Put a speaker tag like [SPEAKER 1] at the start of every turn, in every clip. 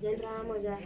[SPEAKER 1] Ya entramos ya.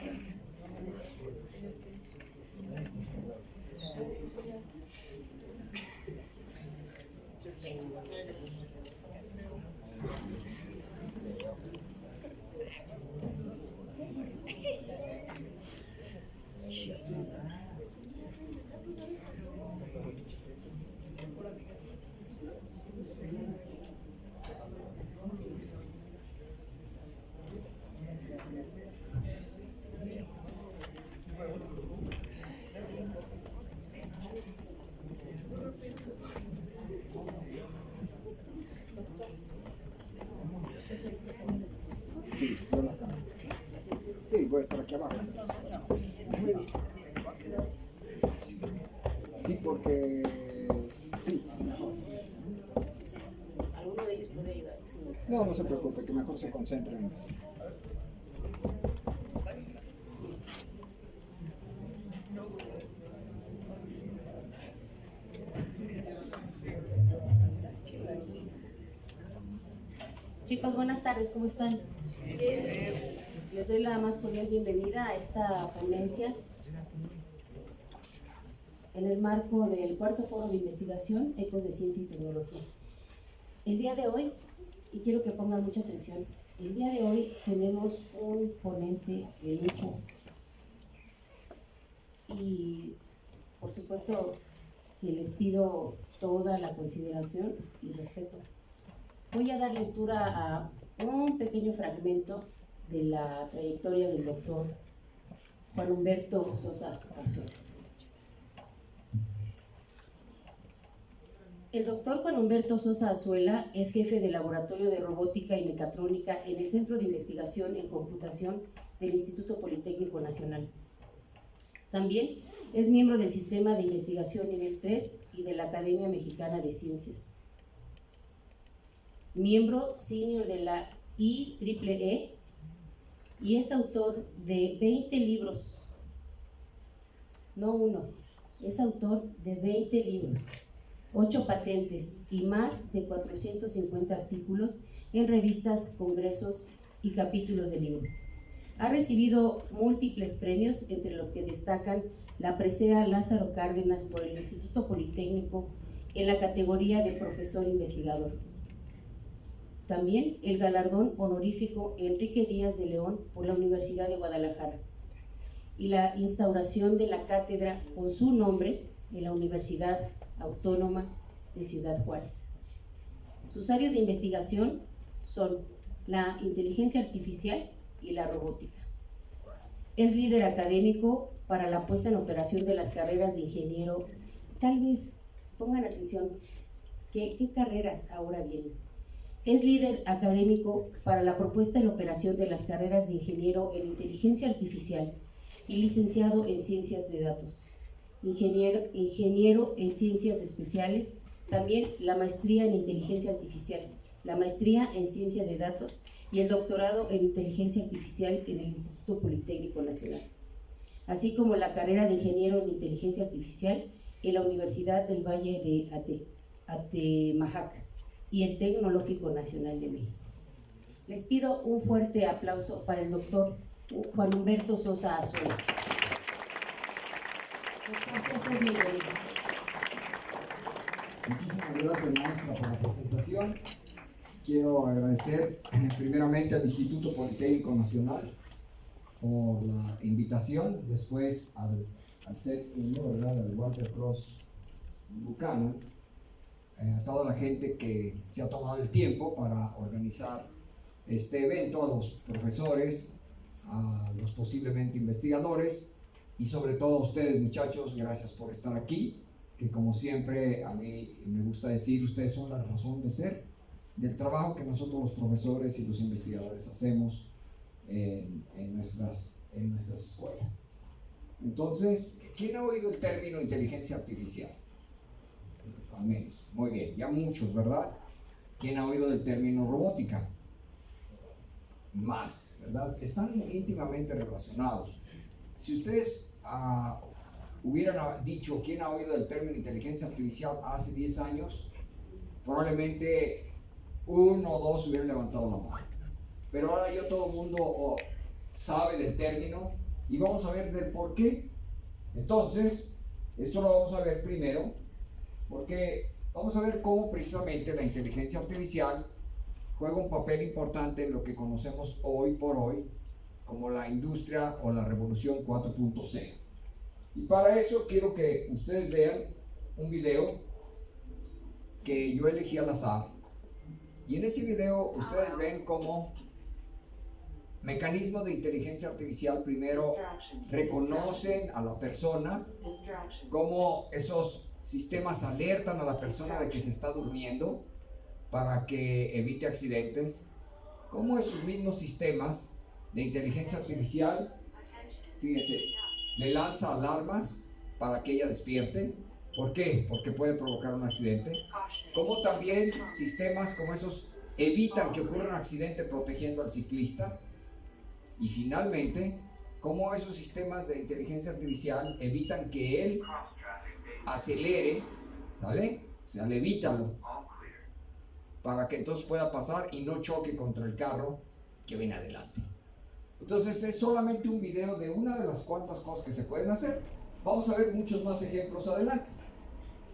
[SPEAKER 2] Sí, voy a estar aquí abajo. Sí, porque sí, mejor.
[SPEAKER 1] ¿Alguno de ellos puede ayudar?
[SPEAKER 2] No, no se preocupe, que mejor se concentren en eso.
[SPEAKER 1] Chicos, buenas tardes, ¿cómo están? Les doy la más cordial bienvenida a esta ponencia en el marco del cuarto foro de investigación Ecos de Ciencia y Tecnología. El día de hoy, y quiero que pongan mucha atención, el día de hoy tenemos un ponente de lujo y por supuesto que les pido toda la consideración y respeto. Voy a dar lectura a un pequeño fragmento de la trayectoria del doctor Juan Humberto Sosa Azuela. El doctor Juan Humberto Sosa Azuela es jefe del Laboratorio de Robótica y Mecatrónica en el Centro de Investigación en Computación del Instituto Politécnico Nacional. También es miembro del Sistema de Investigación Nivel 3 y de la Academia Mexicana de Ciencias. Miembro senior de la IEEE y es autor de 20 libros, no uno, es autor de 20 libros, 8 patentes y más de 450 artículos en revistas, congresos y capítulos de libro. Ha recibido múltiples premios, entre los que destacan la presea Lázaro Cárdenas por el Instituto Politécnico en la categoría de profesor investigador. También el galardón honorífico Enrique Díaz de León por la Universidad de Guadalajara y la instauración de la cátedra con su nombre en la Universidad Autónoma de Ciudad Juárez. Sus áreas de investigación son la inteligencia artificial y la robótica. Es líder académico para la puesta en operación de las carreras de ingeniero. Tal vez pongan atención, ¿qué carreras ahora vienen? Es líder académico para la propuesta en operación de las carreras de ingeniero en inteligencia artificial y licenciado en ciencias de datos. Ingeniero en ciencias especiales, también la maestría en inteligencia artificial, la maestría en ciencia de datos y el doctorado en inteligencia artificial en el Instituto Politécnico Nacional, así como la carrera de ingeniero en inteligencia artificial en la Universidad del Valle de Atemajac y el Tecnológico Nacional de México. Les pido un fuerte aplauso para el doctor Juan Humberto Sosa Azuela.
[SPEAKER 2] Muchísimas gracias, maestra, por la presentación. Quiero agradecer primeramente al Instituto Politécnico Nacional por la invitación, después al ser miembro del Walter Cross Buchanan, a toda la gente que se ha tomado el tiempo para organizar este evento, a los profesores, a los posiblemente investigadores y sobre todo a ustedes, muchachos, gracias por estar aquí, que como siempre a mí me gusta decir, ustedes son la razón de ser del trabajo que nosotros los profesores y los investigadores hacemos en nuestras escuelas. Entonces, ¿quién ha oído el término inteligencia artificial? Al menos, muy bien, ya muchos, ¿verdad? ¿Quién ha oído del término robótica? Más, ¿verdad? Están íntimamente relacionados. Si ustedes hubieran dicho quién ha oído del término inteligencia artificial hace 10 años, probablemente uno o dos hubieran levantado la mano. Pero ahora ya todo el mundo sabe del término y vamos a ver del por qué. Entonces, esto lo vamos a ver primero porque vamos a ver cómo precisamente la inteligencia artificial juega un papel importante en lo que conocemos hoy por hoy como la industria o la revolución 4.0. Y para eso quiero que ustedes vean un video que yo elegí al azar. Y en ese video ustedes ven cómo mecanismos de inteligencia artificial primero reconocen a la persona, cómo esos sistemas alertan a la persona de que se está durmiendo para que evite accidentes, cómo esos mismos sistemas de inteligencia artificial, fíjense, le lanza alarmas para que ella despierte. ¿Por qué? Porque puede provocar un accidente. Como también sistemas como esos evitan que ocurra un accidente protegiendo al ciclista. Y finalmente, cómo esos sistemas de inteligencia artificial evitan que él acelere, ¿sale? O sea, le evítalo para que entonces pueda pasar y no choque contra el carro que viene adelante. Entonces es solamente un video de una de las cuantas cosas que se pueden hacer. Vamos a ver muchos más ejemplos adelante,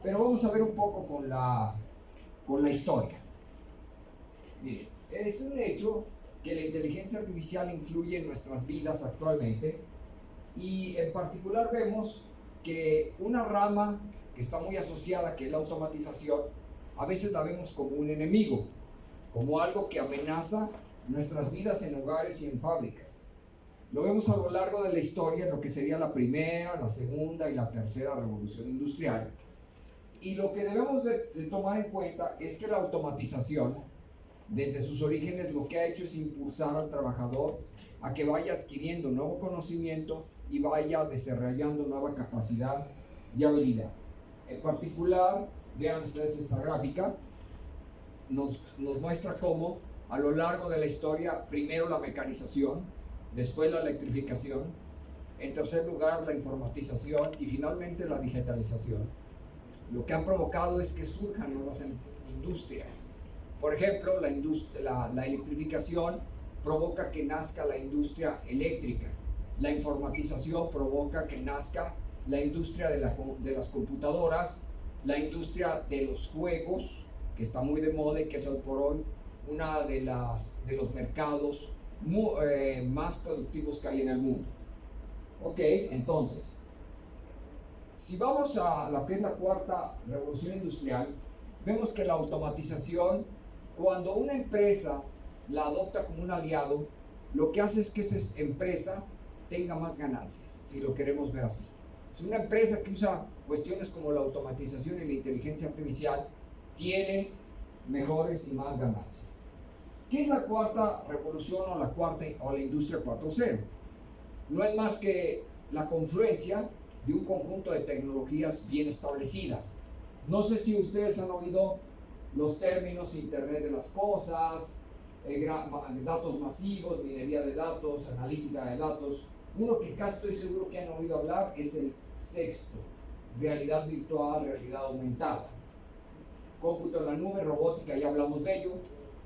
[SPEAKER 2] pero vamos a ver un poco con la historia. Miren, es un hecho que la inteligencia artificial influye en nuestras vidas actualmente y en particular vemos que una rama que está muy asociada, que es la automatización, a veces la vemos como un enemigo, como algo que amenaza nuestras vidas en hogares y en fábricas. Lo vemos a lo largo de la historia en lo que sería la primera, la segunda y la tercera revolución industrial. Y lo que debemos de tomar en cuenta es que la automatización, desde sus orígenes, lo que ha hecho es impulsar al trabajador a que vaya adquiriendo nuevo conocimiento y vaya desarrollando nueva capacidad y habilidad. En particular, vean ustedes esta gráfica, nos muestra cómo a lo largo de la historia, primero la mecanización, después la electrificación, en tercer lugar la informatización y finalmente la digitalización, lo que han provocado es que surjan nuevas industrias. Por ejemplo, la electrificación provoca que nazca la industria eléctrica, la informatización provoca que nazca la industria de las computadoras, la industria de los juegos, que está muy de moda y que es hoy por hoy una de los mercados más productivos que hay en el mundo. Ok, entonces, si vamos a la que es la cuarta revolución industrial, vemos que la automatización, cuando una empresa la adopta como un aliado, lo que hace es que esa empresa tenga más ganancias, si lo queremos ver así. Si una empresa que usa cuestiones como la automatización y la inteligencia artificial tiene mejores y más ganancias. ¿Qué es la cuarta revolución o la industria 4.0? No es más que la confluencia de un conjunto de tecnologías bien establecidas. No sé si ustedes han oído los términos Internet de las cosas, datos masivos, minería de datos, analítica de datos. Uno que casi estoy seguro que han oído hablar es el sexto, realidad virtual, realidad aumentada. Cómputo en la nube, robótica, ya hablamos de ello.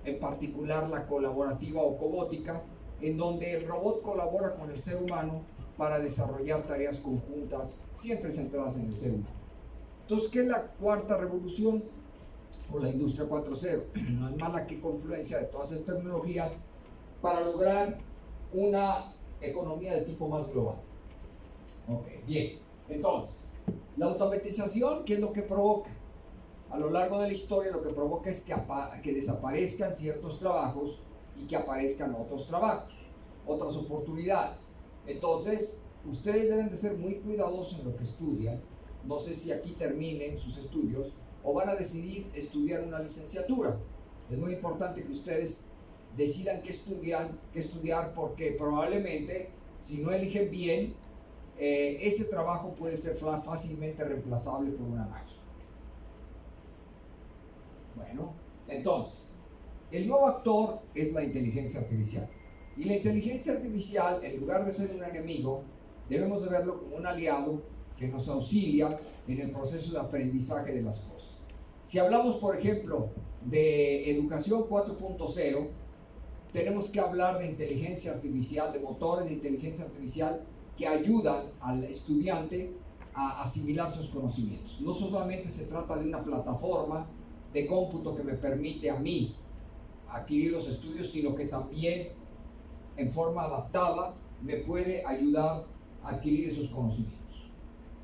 [SPEAKER 2] En particular la colaborativa o cobótica, en donde el robot colabora con el ser humano para desarrollar tareas conjuntas, siempre centradas en el ser humano. Entonces, ¿qué es la cuarta revolución o la industria 4.0? No es más la que confluencia de todas esas tecnologías para lograr una economía de tipo más global. Ok, bien. Entonces, la automatización, ¿qué es lo que provoca? A lo largo de la historia lo que provoca es que desaparezcan ciertos trabajos y que aparezcan otros trabajos, otras oportunidades. Entonces, ustedes deben de ser muy cuidadosos en lo que estudian. No sé si aquí terminen sus estudios o van a decidir estudiar una licenciatura. Es muy importante que ustedes decidan qué estudiar porque probablemente, si no eligen bien, ese trabajo puede ser fácilmente reemplazable por una máquina. Bueno, entonces, el nuevo actor es la inteligencia artificial. Y la inteligencia artificial, en lugar de ser un enemigo, debemos de verlo como un aliado que nos auxilia en el proceso de aprendizaje de las cosas. Si hablamos, por ejemplo, de educación 4.0, tenemos que hablar de inteligencia artificial, de motores de inteligencia artificial que ayudan al estudiante a asimilar sus conocimientos. No solamente se trata de una plataforma de cómputo que me permite a mí adquirir los estudios, sino que también en forma adaptada me puede ayudar a adquirir esos conocimientos.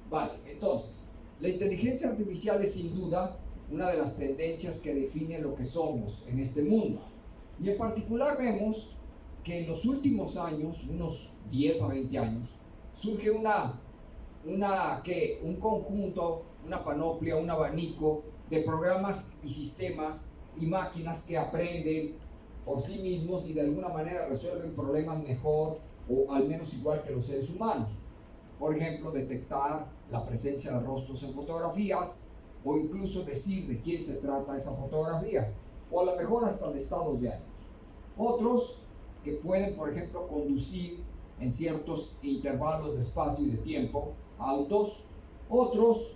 [SPEAKER 2] Vale, entonces, la inteligencia artificial es sin duda una de las tendencias que define lo que somos en este mundo. Y en particular vemos que en los últimos años, unos 10 a 20 años, surge un conjunto, una panoplia, un abanico de programas y sistemas y máquinas que aprenden por sí mismos y de alguna manera resuelven problemas mejor o al menos igual que los seres humanos. Por ejemplo, detectar la presencia de rostros en fotografías o incluso decir de quién se trata esa fotografía, o a lo mejor hasta de estados de ánimo. Otros que pueden, por ejemplo, conducir en ciertos intervalos de espacio y de tiempo autos. Otros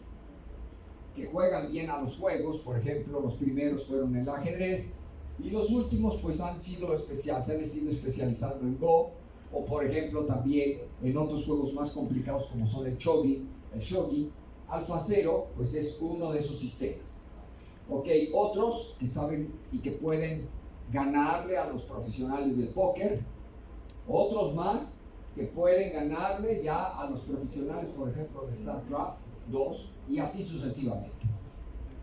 [SPEAKER 2] que juegan bien a los juegos, por ejemplo, los primeros fueron el ajedrez, y los últimos pues se han ido especializando en Go, o por ejemplo también en otros juegos más complicados como son el shogi. AlphaZero pues es uno de esos sistemas. Otros que saben y que pueden ganarle a los profesionales del póker, otros más que pueden ganarle ya a los profesionales, por ejemplo, de StarCraft 2 y así sucesivamente.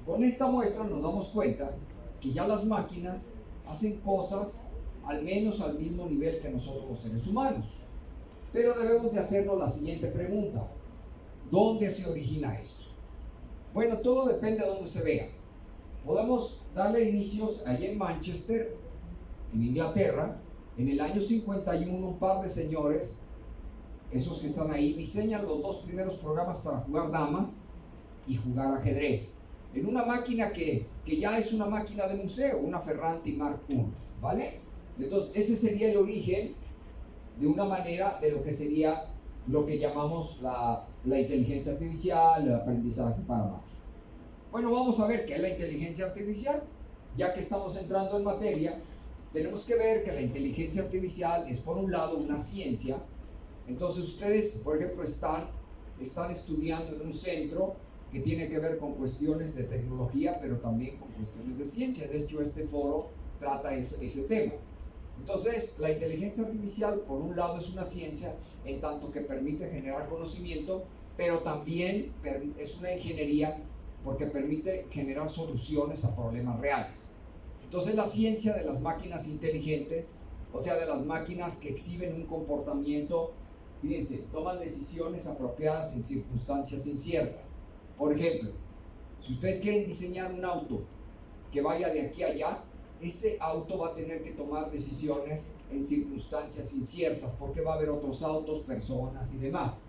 [SPEAKER 2] Con esta muestra nos damos cuenta que ya las máquinas hacen cosas al menos al mismo nivel que nosotros los seres humanos. Pero debemos de hacernos la siguiente pregunta: ¿dónde se origina esto? Bueno, todo depende de dónde se vea. Podemos darle inicios allí en Manchester, en Inglaterra. En el año 51, un par de señores, esos que están ahí, diseñan los dos primeros programas para jugar damas y jugar ajedrez en una máquina que ya es una máquina de museo, una Ferranti Mark I, ¿vale? Entonces, ese sería el origen de una manera de lo que sería lo que llamamos la inteligencia artificial, el aprendizaje para máquinas. Bueno, vamos a ver qué es la inteligencia artificial. Ya que estamos entrando en materia, tenemos que ver que la inteligencia artificial es, por un lado, una ciencia. Entonces ustedes, por ejemplo, están estudiando en un centro que tiene que ver con cuestiones de tecnología, pero también con cuestiones de ciencia. De hecho, este foro trata ese tema. Entonces, la inteligencia artificial, por un lado, es una ciencia en tanto que permite generar conocimiento, pero también es una ingeniería porque permite generar soluciones a problemas reales. Entonces, la ciencia de las máquinas inteligentes, o sea, de las máquinas que exhiben un comportamiento, fíjense, toman decisiones apropiadas en circunstancias inciertas. Por ejemplo, si ustedes quieren diseñar un auto que vaya de aquí a allá, ese auto va a tener que tomar decisiones en circunstancias inciertas, porque va a haber otros autos, personas y demás.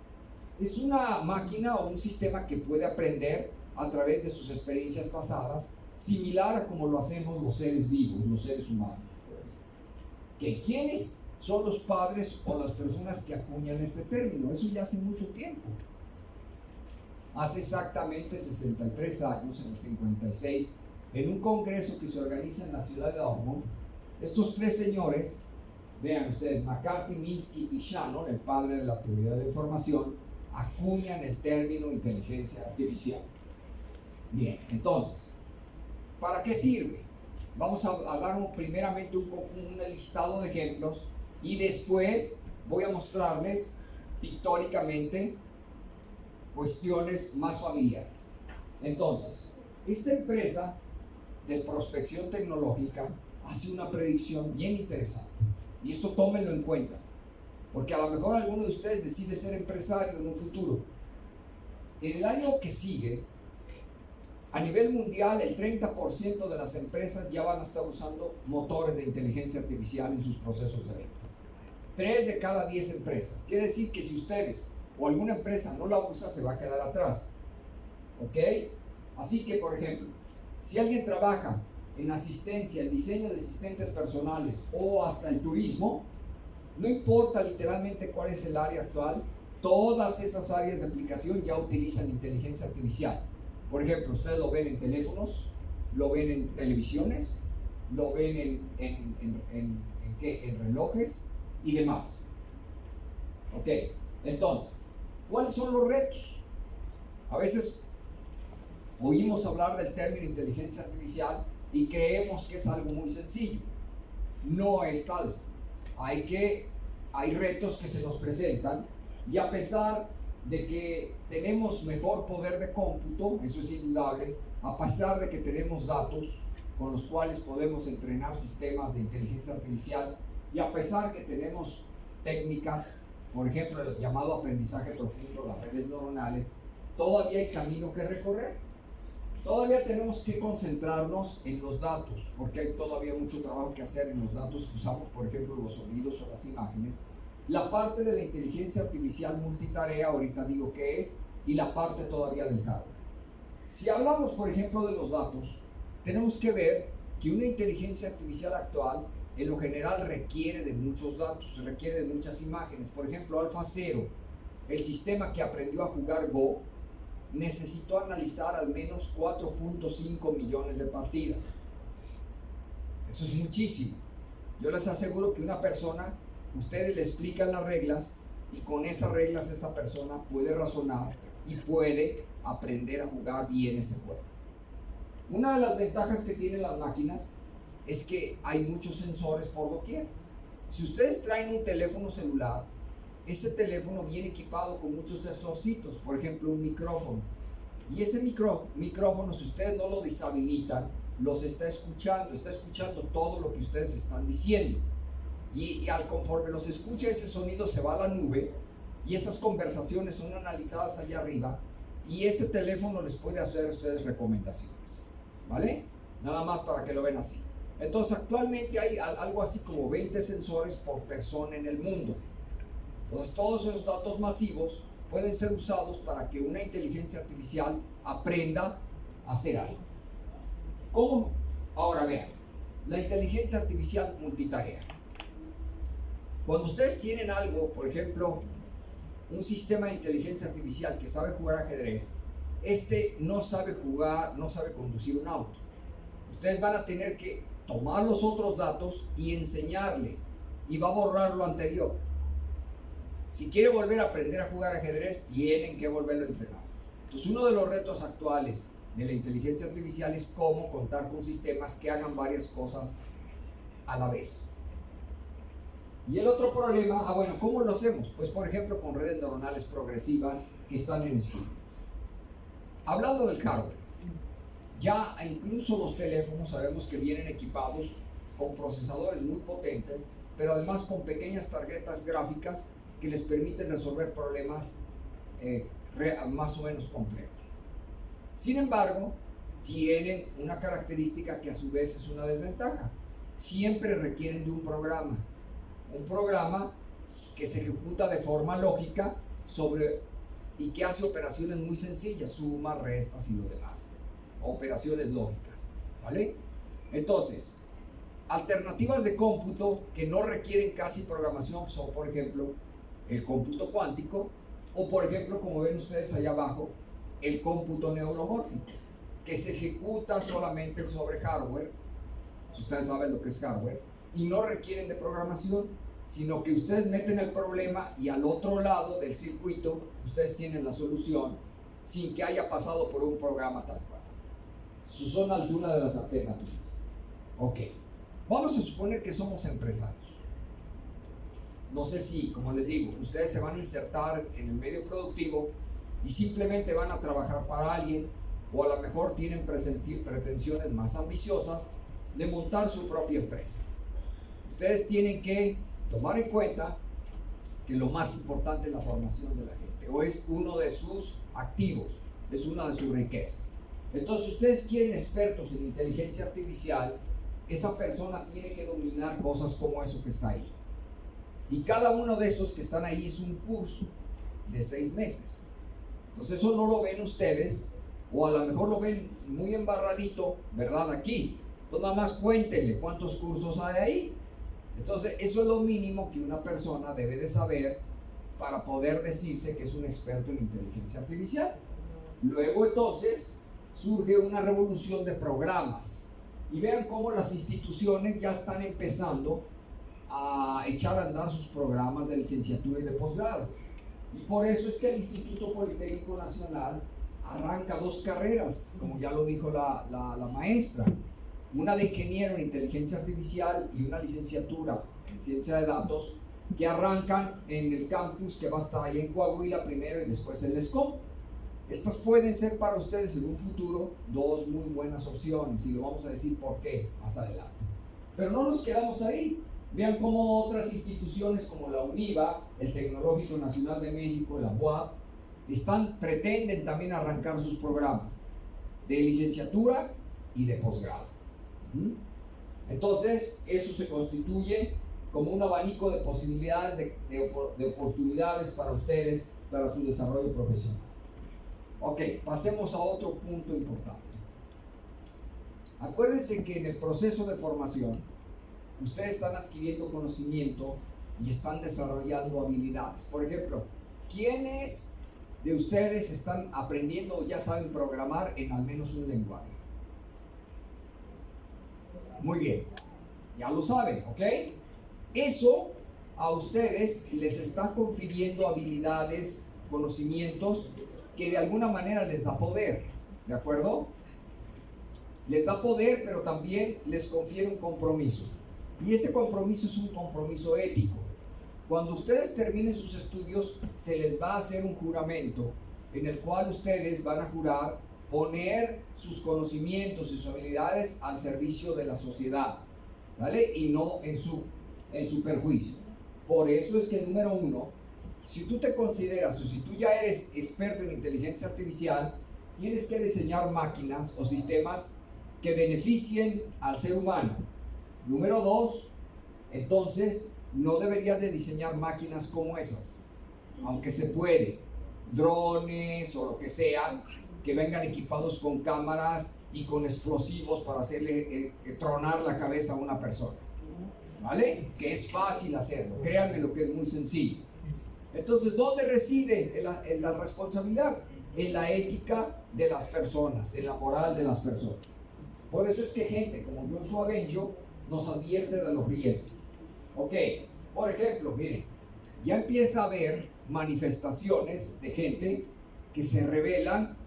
[SPEAKER 2] Es una máquina o un sistema que puede aprender a través de sus experiencias pasadas, similar a como lo hacemos los seres vivos, los seres humanos. ¿Quiénes son los padres o las personas que acuñan este término? Eso ya hace mucho tiempo. Hace exactamente 63 años, en el 56, en un congreso que se organiza en la ciudad de Dartmouth, estos tres señores, vean ustedes, McCarthy, Minsky y Shannon, el padre de la teoría de la información, acuñan el término inteligencia artificial. Bien, entonces, ¿para qué sirve? Vamos a dar primeramente un listado de ejemplos y después voy a mostrarles pictóricamente cuestiones más familiares. Entonces, esta empresa de prospección tecnológica hace una predicción bien interesante, y esto tómenlo en cuenta, porque a lo mejor alguno de ustedes decide ser empresario en un futuro. En el año que sigue, a nivel mundial, el 30% de las empresas ya van a estar usando motores de inteligencia artificial en sus procesos de venta. 3 de cada 10 empresas. Quiere decir que si ustedes o alguna empresa no la usa, se va a quedar atrás. ¿Ok? Así que, por ejemplo, si alguien trabaja en asistencia, en diseño de asistentes personales o hasta el turismo, no importa literalmente cuál es el área actual, todas esas áreas de aplicación ya utilizan inteligencia artificial. Por ejemplo, ustedes lo ven en teléfonos, lo ven en televisiones, lo ven en ¿En qué? En relojes y demás. Ok, entonces, ¿cuáles son los retos? A veces oímos hablar del término inteligencia artificial y creemos que es algo muy sencillo. No es tal. Hay retos que se nos presentan, y a pesar de que tenemos mejor poder de cómputo, eso es indudable, a pesar de que tenemos datos con los cuales podemos entrenar sistemas de inteligencia artificial, y a pesar que tenemos técnicas, por ejemplo, el llamado aprendizaje profundo, las redes neuronales, todavía hay camino que recorrer. Todavía tenemos que concentrarnos en los datos, porque hay todavía mucho trabajo que hacer en los datos que usamos, por ejemplo, los sonidos o las imágenes. La parte de la inteligencia artificial multitarea, ahorita digo qué es, y la parte todavía del hardware. Si hablamos, por ejemplo, de los datos, tenemos que ver que una inteligencia artificial actual, en lo general, requiere de muchos datos, requiere de muchas imágenes. Por ejemplo, AlphaZero, el sistema que aprendió a jugar Go, necesitó analizar al menos 4.5 millones de partidas. Eso es muchísimo. Yo les aseguro que una persona, ustedes le explican las reglas y con esas reglas esta persona puede razonar y puede aprender a jugar bien ese juego. Una de las ventajas que tienen las máquinas es que hay muchos sensores por doquier. Si ustedes traen un teléfono celular, ese teléfono viene equipado con muchos sensorcitos, por ejemplo un micrófono. Y ese micrófono, si ustedes no lo deshabilitan, los está escuchando todo lo que ustedes están diciendo. Y al conforme los escucha, ese sonido se va a la nube y esas conversaciones son analizadas allá arriba y ese teléfono les puede hacer a ustedes recomendaciones. ¿Vale? Nada más para que lo vean así. Entonces actualmente hay algo así como 20 sensores por persona en el mundo. Entonces todos esos datos masivos pueden ser usados para que una inteligencia artificial aprenda a hacer algo. ¿Cómo? Ahora vean, la inteligencia artificial multitarea. Cuando ustedes tienen algo, por ejemplo, un sistema de inteligencia artificial que sabe jugar ajedrez, no sabe jugar, no sabe conducir un auto. Ustedes van a tener que tomar los otros datos y enseñarle, y va a borrar lo anterior. Si quiere volver a aprender a jugar ajedrez, tienen que volverlo a entrenar. Entonces, uno de los retos actuales de la inteligencia artificial es cómo contar con sistemas que hagan varias cosas a la vez. Y el otro problema, ¿cómo lo hacemos? Pues, por ejemplo, con redes neuronales progresivas que están en estudio. Hablando del hardware, ya incluso los teléfonos sabemos que vienen equipados con procesadores muy potentes, pero además con pequeñas tarjetas gráficas que les permiten resolver problemas más o menos complejos. Sin embargo, tienen una característica que a su vez es una desventaja. Siempre requieren de un programa que se ejecuta de forma lógica y que hace operaciones muy sencillas, sumas, restas y lo demás. Operaciones lógicas, ¿vale? Entonces, alternativas de cómputo que no requieren casi programación son, por ejemplo, el cómputo cuántico o, por ejemplo, como ven ustedes allá abajo, el cómputo neuromórfico, que se ejecuta solamente sobre hardware. Si ustedes saben lo que es hardware, y no requieren de programación, sino que ustedes meten el problema y al otro lado del circuito ustedes tienen la solución sin que haya pasado por un programa tal cual. Son algunas de las alternativas. Ok, vamos a suponer que somos empresarios. No sé si, como les digo, ustedes se van a insertar en el medio productivo y simplemente van a trabajar para alguien, o a lo mejor tienen pretensiones más ambiciosas de montar su propia empresa. Ustedes tienen que tomar en cuenta que lo más importante es la formación de la gente, o es uno de sus activos, es una de sus riquezas. Entonces, si ustedes quieren expertos en inteligencia artificial, esa persona tiene que dominar cosas como eso que está ahí. Y cada uno de esos que están ahí es un curso de 6 meses. Entonces eso no lo ven ustedes, o a lo mejor lo ven muy embarradito, ¿verdad? Aquí. Entonces nada más cuéntenle cuántos cursos hay ahí. Entonces eso es lo mínimo que una persona debe de saber para poder decirse que es un experto en inteligencia artificial. Luego entonces surge una revolución de programas. Y vean cómo las instituciones ya están empezando a echar a andar sus programas de licenciatura y de posgrado. Y por eso es que el Instituto Politécnico Nacional arranca 2 carreras, como ya lo dijo la maestra, una de ingeniero en inteligencia artificial y una licenciatura en ciencia de datos, que arrancan en el campus que va a estar ahí en Coahuila primero y después en Lescom. Estas pueden ser para ustedes en un futuro 2 muy buenas opciones, y lo vamos a decir por qué más adelante. Pero no nos quedamos ahí. Vean cómo otras instituciones como la UNIVA, el Tecnológico Nacional de México, la UAP, pretenden también arrancar sus programas de licenciatura y de posgrado. Entonces, eso se constituye como un abanico de posibilidades, de oportunidades para ustedes, para su desarrollo profesional. Ok, pasemos a otro punto importante. Acuérdense que en el proceso de formación, ustedes están adquiriendo conocimiento y están desarrollando habilidades. Por ejemplo, ¿quiénes de ustedes están aprendiendo o ya saben programar en al menos un lenguaje? Muy bien, ya lo saben, ¿ok? Eso a ustedes les está confiriendo habilidades, conocimientos que de alguna manera les da poder, ¿de acuerdo? Les da poder, pero también les confiere un compromiso. Y ese compromiso es un compromiso ético. Cuando ustedes terminen sus estudios, se les va a hacer un juramento en el cual ustedes van a jurar poner sus conocimientos y sus habilidades al servicio de la sociedad, ¿sale? Y no en su perjuicio. Por eso es que número 1, si tú te consideras o si tú ya eres experto en inteligencia artificial, tienes que diseñar máquinas o sistemas que beneficien al ser humano. Número 2, entonces no deberías de diseñar máquinas como esas, aunque se puede, drones o lo que sea, que vengan equipados con cámaras y con explosivos para hacerle tronar la cabeza a una persona, ¿vale? Que es fácil hacerlo, créanme lo que es muy sencillo. Entonces, ¿dónde reside la responsabilidad? En la ética de las personas, en la moral de las personas. Por eso es que gente como Joshua Bengio nos advierte de los riesgos. Ok, por ejemplo, miren, ya empieza a haber manifestaciones de gente que se rebelan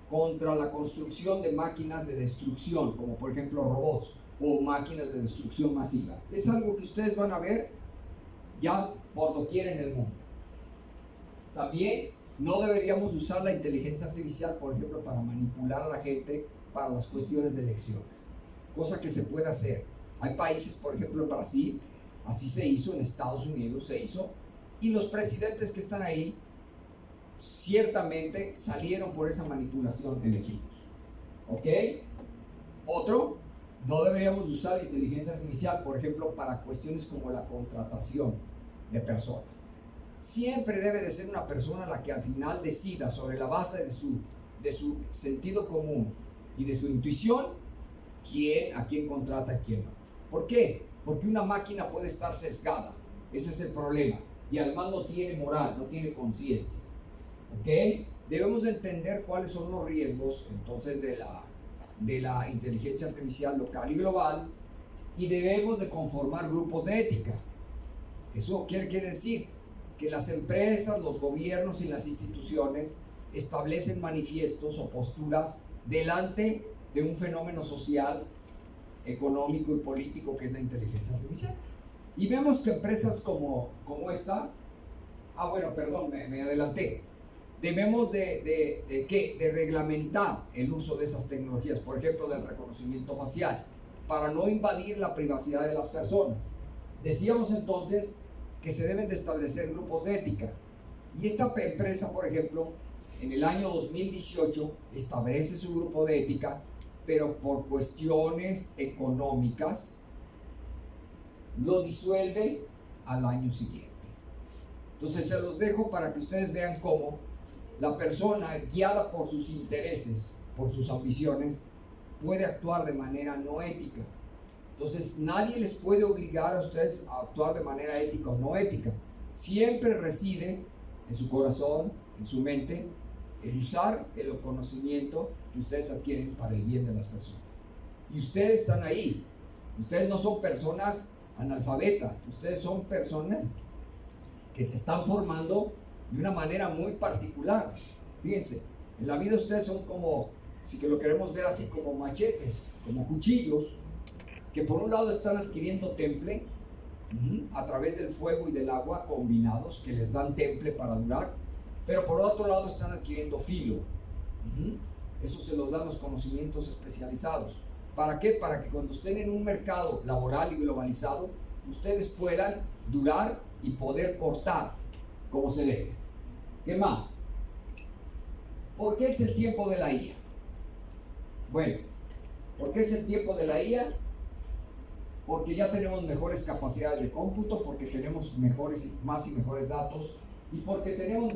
[SPEAKER 2] contra la construcción de máquinas de destrucción, como por ejemplo robots o máquinas de destrucción masiva. Es algo que ustedes van a ver ya por doquier en el mundo. También no deberíamos usar la inteligencia artificial, por ejemplo, para manipular a la gente para las cuestiones de elecciones, cosa que se puede hacer. Hay países, por ejemplo, en Brasil, así se hizo, en Estados Unidos se hizo, y los presidentes que están ahí ciertamente salieron por esa manipulación elegidos. ¿Ok? Otro, no deberíamos usar la inteligencia artificial, por ejemplo, para cuestiones como la contratación de personas. Siempre debe de ser una persona la que al final decida sobre la base de su sentido común y de su intuición a quién contrata y quién no. ¿Por qué? Porque una máquina puede estar sesgada, ese es el problema, y además no tiene moral, no tiene conciencia. ¿Ok? Debemos de entender cuáles son los riesgos entonces de la inteligencia artificial local y global, y debemos de conformar grupos de ética. Eso quiere decir que las empresas, los gobiernos y las instituciones establecen manifiestos o posturas delante de un fenómeno social, económico y político que es la inteligencia artificial. Y vemos que empresas como esta, me adelanté, debemos de reglamentar el uso de esas tecnologías, por ejemplo, del reconocimiento facial, para no invadir la privacidad de las personas. Decíamos entonces que se deben de establecer grupos de ética. Y esta empresa, por ejemplo, en el año 2018 establece su grupo de ética, pero por cuestiones económicas lo disuelve al año siguiente. Entonces se los dejo para que ustedes vean cómo la persona, guiada por sus intereses, por sus ambiciones, puede actuar de manera no ética. Entonces nadie les puede obligar a ustedes a actuar de manera ética o no ética. Siempre reside en su corazón, en su mente, el usar el conocimiento que ustedes adquieren para el bien de las personas. Y ustedes están ahí. Ustedes no son personas analfabetas, ustedes son personas que se están formando de una manera muy particular. Fíjense, en la vida ustedes son como, si que lo queremos ver así, como machetes, como cuchillos, que por un lado están adquiriendo temple a través del fuego y del agua combinados, que les dan temple para durar, pero por otro lado están adquiriendo filo. Eso se los dan los conocimientos especializados. ¿Para qué? Para que cuando estén en un mercado laboral y globalizado, ustedes puedan durar y poder cortar como se debe. ¿Qué más? ¿Por qué es el tiempo de la IA? Bueno, ¿por qué es el tiempo de la IA? Porque ya tenemos mejores capacidades de cómputo, porque tenemos más y mejores datos, y porque tenemos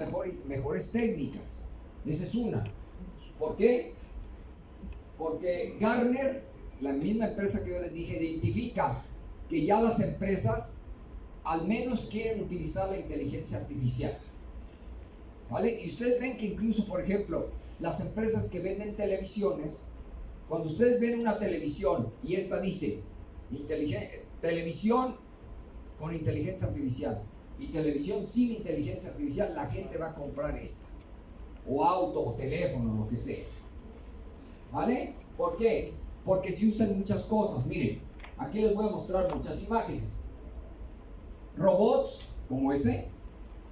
[SPEAKER 2] mejores técnicas. Esa es una. ¿Por qué? Porque Gartner, la misma empresa que yo les dije, identifica que ya las empresas al menos quieren utilizar la inteligencia artificial. ¿Sale? Y ustedes ven que incluso, por ejemplo, las empresas que venden televisiones, cuando ustedes ven una televisión y esta dice televisión con inteligencia artificial y televisión sin inteligencia artificial, la gente va a comprar esta, o auto, o teléfono, lo que sea. ¿Vale? ¿Por qué? Porque se usan muchas cosas. Miren, aquí les voy a mostrar muchas imágenes. Robots como ese,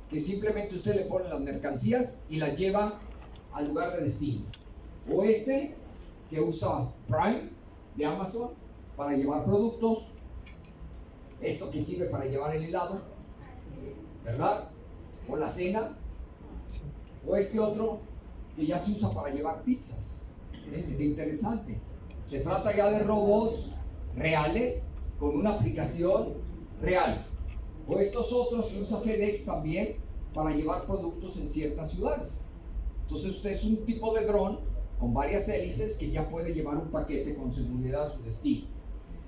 [SPEAKER 2] que simplemente usted le pone las mercancías y las lleva al lugar de destino. O este, que usa Prime de Amazon para llevar productos. Esto que sirve para llevar el helado, ¿verdad? O la cena. O este otro que ya se usa para llevar pizzas. ¿Sí? Qué interesante. Se trata ya de robots reales con una aplicación real. O estos otros que usa FedEx también para llevar productos en ciertas ciudades. Entonces usted es un tipo de dron con varias hélices que ya puede llevar un paquete con seguridad a su destino.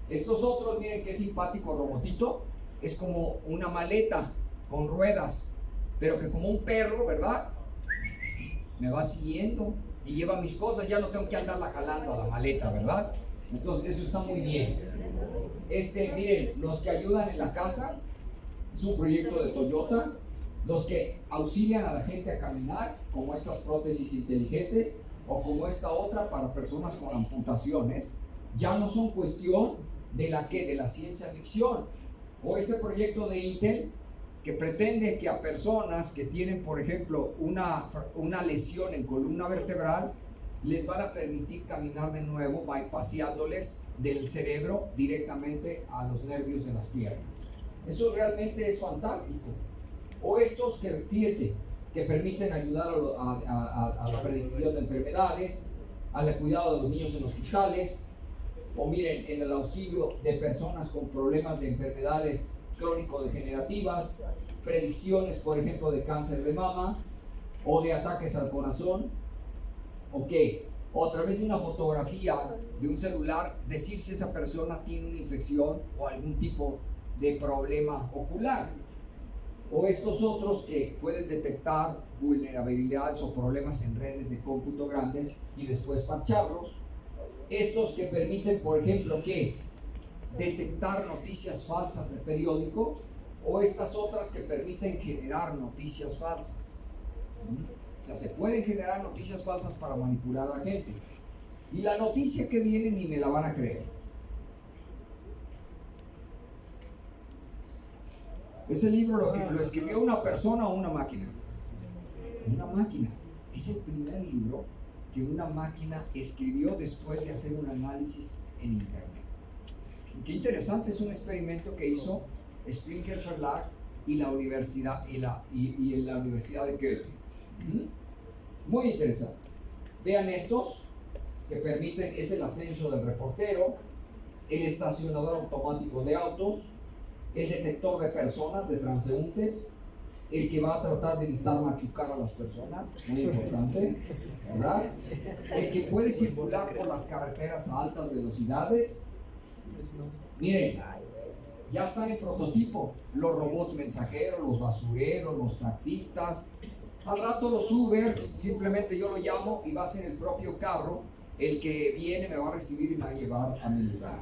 [SPEAKER 2] Estos otros, miren qué simpático robotito, es como una maleta con ruedas, pero que como un perro, ¿verdad? Me va siguiendo y lleva mis cosas, ya no tengo que andarla jalando a la maleta, ¿verdad? Entonces eso está muy bien. Miren, los que ayudan en la casa, es un proyecto de Toyota. Los que auxilian a la gente a caminar, como estas prótesis inteligentes, o como esta otra para personas con amputaciones, ya no son cuestión de la ciencia ficción. O este proyecto de Intel, que pretende que a personas que tienen, por ejemplo, una lesión en columna vertebral, les van a permitir caminar de nuevo, bypaseándoles del cerebro directamente a los nervios de las piernas. Eso realmente es fantástico. O estos que, fíjense, que permiten ayudar a la predicción de enfermedades, al cuidado de los niños en hospitales, o miren, en el auxilio de personas con problemas de enfermedades crónico-degenerativas, predicciones, por ejemplo, de cáncer de mama o de ataques al corazón. Ok, o a través de una fotografía de un celular, decir si esa persona tiene una infección o algún tipo de problema ocular. O estos otros que pueden detectar vulnerabilidades o problemas en redes de cómputo grandes y después parcharlos. Estos que permiten, por ejemplo, que detectar noticias falsas de periódico, o estas otras que permiten generar noticias falsas. O sea, se pueden generar noticias falsas para manipular a la gente. Y la noticia que viene ni me la van a creer. Ese libro lo escribió una persona o una máquina. Una máquina. Es el primer libro que una máquina escribió después de hacer un análisis en internet. Qué interesante, es un experimento que hizo Springer Verlag y la universidad y la Universidad de Goethe. Muy interesante. Vean estos que permiten, es el ascenso del reportero, el estacionador automático de autos, el detector de personas, de transeúntes, el que va a tratar de evitar machucar a las personas, muy importante, ¿verdad? El que puede circular por las carreteras a altas velocidades. Miren, ya están en prototipo los robots mensajeros, los basureros, los taxistas. Al rato los Ubers, simplemente yo lo llamo y va a ser el propio carro el que viene, me va a recibir y me va a llevar a mi lugar.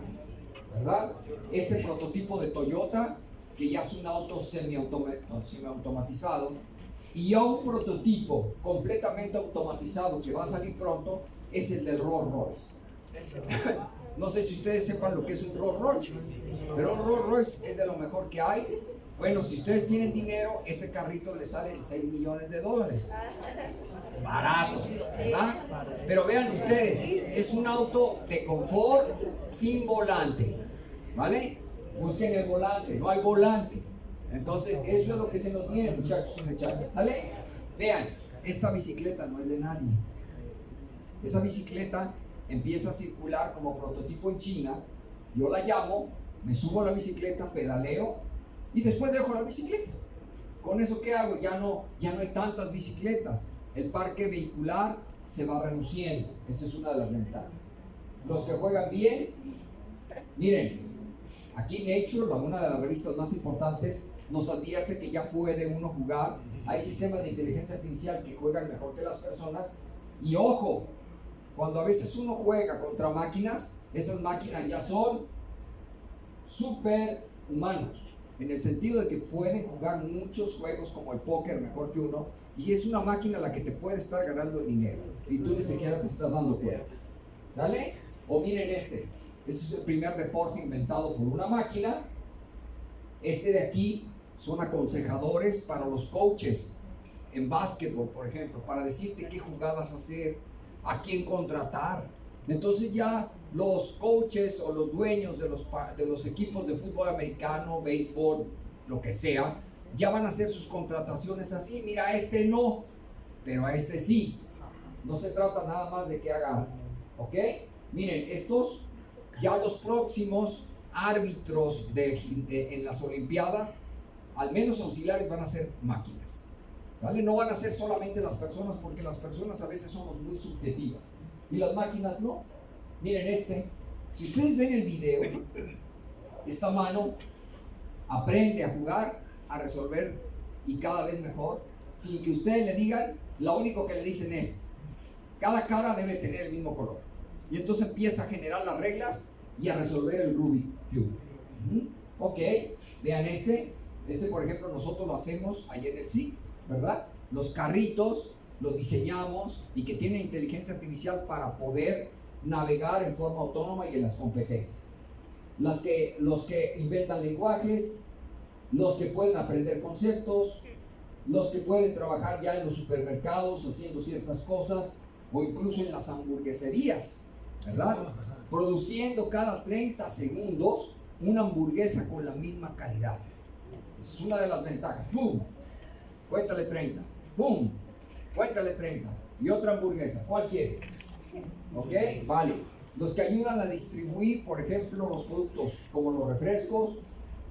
[SPEAKER 2] ¿verdad? Este prototipo de Toyota, que ya es un auto semiautomatizado, y ya un prototipo completamente automatizado que va a salir pronto, es el del Rolls Royce. No sé si ustedes sepan lo que es un Rolls Royce, pero un Rolls Royce es de lo mejor que hay. Bueno, si ustedes tienen dinero, ese carrito le sale en $6 millones. Barato, ¿verdad? Pero vean ustedes, es un auto de confort sin volante, ¿vale? Busquen el volante, no hay volante. Entonces, eso es lo que se nos viene, muchachos y muchachas, ¿sale? Vean, esta bicicleta no es de nadie. Esa bicicleta empieza a circular como prototipo en China. Yo la llamo, me subo a la bicicleta, pedaleo y después dejo la bicicleta. Con eso, ¿qué hago? Ya no hay tantas bicicletas. El parque vehicular se va reduciendo. Esa es una de las ventajas. Los que juegan bien, miren, aquí Nature, una de las revistas más importantes, nos advierte que ya puede uno jugar. Hay sistemas de inteligencia artificial que juegan mejor que las personas. Y ojo, cuando a veces uno juega contra máquinas, esas máquinas ya son super humanos, en el sentido de que pueden jugar muchos juegos como el póker mejor que uno, y es una máquina a la que te puede estar ganando el dinero y tú ni siquiera te estás dando cuenta, ¿sale? O miren este es el primer deporte inventado por una máquina. Este de aquí son aconsejadores para los coaches en básquetbol, por ejemplo, para decirte qué jugadas hacer, a quién contratar. Entonces ya los coaches o los dueños de los equipos de fútbol americano, béisbol, lo que sea, ya van a hacer sus contrataciones así. Mira, a este no, pero a este sí. No se trata nada más de que haga, ¿ok? Miren, estos, ya los próximos árbitros en las Olimpiadas, al menos auxiliares, van a ser máquinas, ¿vale? No van a ser solamente las personas, porque las personas a veces somos muy subjetivas y las máquinas no. Miren este, si ustedes ven el video, esta mano aprende a jugar, a resolver y cada vez mejor, sin que ustedes le digan. Lo único que le dicen es, cada cara debe tener el mismo color, y entonces empieza a generar las reglas y a resolver el Rubik Cube. Ok, vean este por ejemplo nosotros lo hacemos allá en el SIC, ¿verdad? Los carritos los diseñamos y que tienen inteligencia artificial para poder navegar en forma autónoma y en las competencias. Los que inventan lenguajes, los que pueden aprender conceptos, los que pueden trabajar ya en los supermercados haciendo ciertas cosas, o incluso en las hamburgueserías, ¿verdad? Produciendo cada 30 segundos una hamburguesa con la misma calidad. Esa es una de las ventajas. ¡Pum! Cuéntale 30. ¡Pum! Cuéntale 30. Y otra hamburguesa. ¿Cuál quieres? ¿Ok? Vale. Los que ayudan a distribuir, por ejemplo, los productos como los refrescos,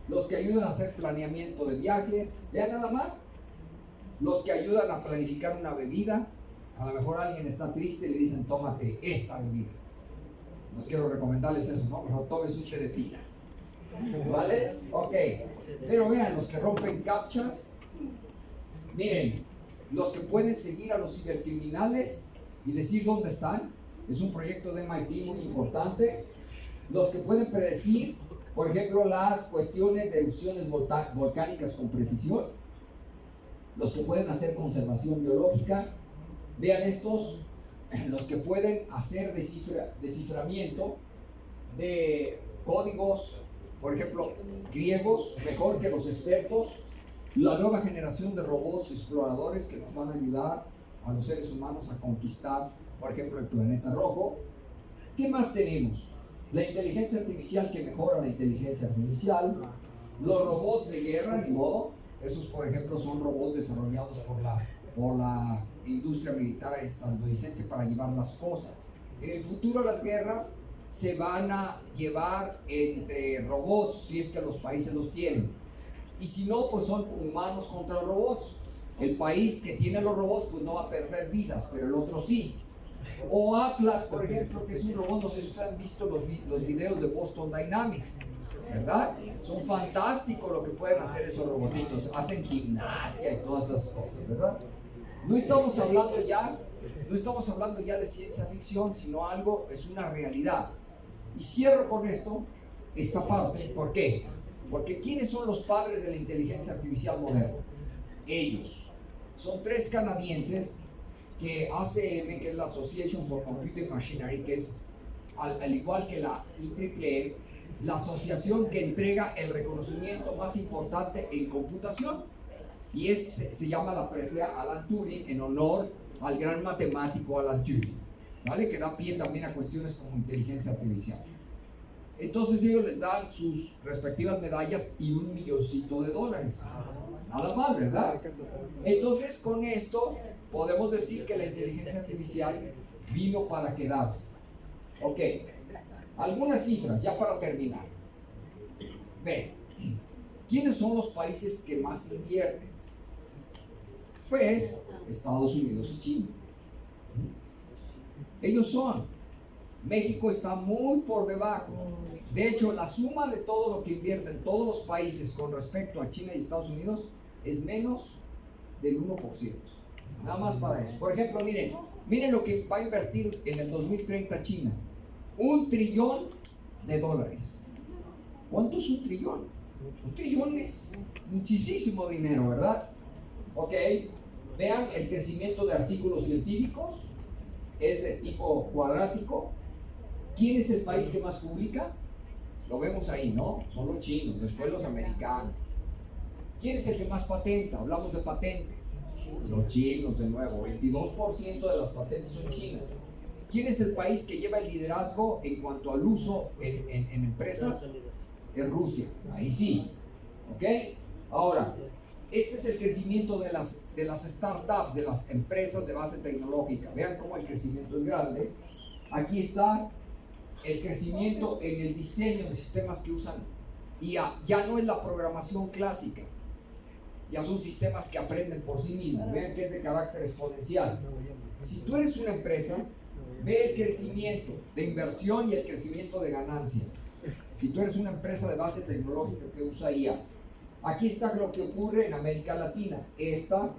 [SPEAKER 2] los que ayudan a hacer planeamiento de viajes, vean nada más, los que ayudan a planificar una bebida. A lo mejor alguien está triste y le dicen, tómate esta bebida. No quiero recomendarles eso, ¿no? Mejor tomes un té de tila. ¿Vale? Ok. Pero vean, los que rompen captchas, miren, los que pueden seguir a los cibercriminales y decir dónde están. Es un proyecto de MIT muy importante. Los que pueden predecir, por ejemplo, las cuestiones de erupciones volcánicas con precisión. Los que pueden hacer conservación biológica. Vean estos, los que pueden hacer desciframiento de códigos, por ejemplo, griegos, mejor que los expertos. La nueva generación de robots exploradores que nos van a ayudar a los seres humanos a conquistar, por ejemplo, el planeta rojo. ¿Qué más tenemos? La inteligencia artificial que mejora la inteligencia artificial. Los robots de guerra, ni modo. Esos, por ejemplo, son robots desarrollados por la industria militar estadounidense para llevar las cosas. En el futuro las guerras se van a llevar entre robots, si es que los países los tienen. Y si no, pues son humanos contra robots. El país que tiene los robots pues no va a perder vidas, pero el otro sí. O Atlas, por ejemplo, que es un robot, no sé si ustedes han visto los videos de Boston Dynamics, ¿verdad? Son fantásticos lo que pueden hacer esos robotitos. Hacen gimnasia y todas esas cosas, ¿verdad? No estamos hablando ya de ciencia ficción, sino algo, es una realidad. Y cierro con esto. esta parte. ¿Por qué? Porque ¿quiénes son los padres de la inteligencia artificial moderna? Ellos. Son 3 canadienses que ACM, que es la Association for Computer Machinery, que es al igual que la IEEE, la asociación que entrega el reconocimiento más importante en computación, y se llama la presea Alan Turing, en honor al gran matemático Alan Turing, ¿vale? Que da pie también a cuestiones como inteligencia artificial. Entonces ellos les dan sus respectivas medallas y $1 milloncito. Nada más, ¿verdad? Entonces con esto podemos decir que la inteligencia artificial vino para quedarse. Ok, algunas cifras ya para terminar. Ven, ¿quiénes son los países que más invierten? Pues Estados Unidos y China. Ellos son. México está muy por debajo. De hecho, la suma de todo lo que invierten todos los países con respecto a China y Estados Unidos es menos del 1%. Nada más para eso. Por ejemplo, miren lo que va a invertir en el 2030 China. $1 trillón. ¿Cuánto es un trillón? Un trillón es muchísimo dinero, ¿verdad? Ok, vean el crecimiento de artículos científicos, es de tipo cuadrático. ¿Quién es el país que más publica? Lo vemos ahí, ¿no? Son los chinos, después los americanos. ¿Quién es el que más patenta? Hablamos de patentes. Los chinos, de nuevo, 22% de las patentes son chinas. ¿Quién es el país que lleva el liderazgo en cuanto al uso en empresas? Es Rusia, ahí sí. ¿Ok? Ahora, este es el crecimiento de las startups, de las empresas de base tecnológica. Vean cómo el crecimiento es grande. Aquí está el crecimiento en el diseño de sistemas que usan IA. Ya no es la programación clásica, ya son sistemas que aprenden por sí mismos. Vean que es de carácter exponencial. Si tú eres una empresa, ve el crecimiento de inversión y el crecimiento de ganancia. Si tú eres una empresa de base tecnológica que usa IA, aquí está lo que ocurre en América Latina, esta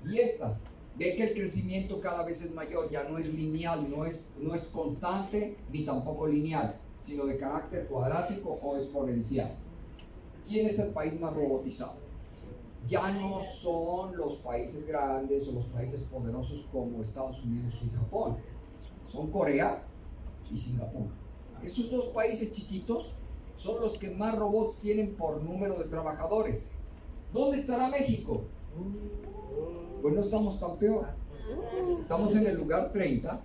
[SPEAKER 2] y esta. Ve que el crecimiento cada vez es mayor, ya no es lineal, no es constante ni tampoco lineal, sino de carácter cuadrático o exponencial. ¿Quién es el país más robotizado? Ya no son los países grandes o los países poderosos como Estados Unidos y Japón, son Corea y Singapur. Esos 2 países chiquitos son los que más robots tienen por número de trabajadores. ¿Dónde estará México? Pues no estamos tan peor. Estamos en el lugar 30.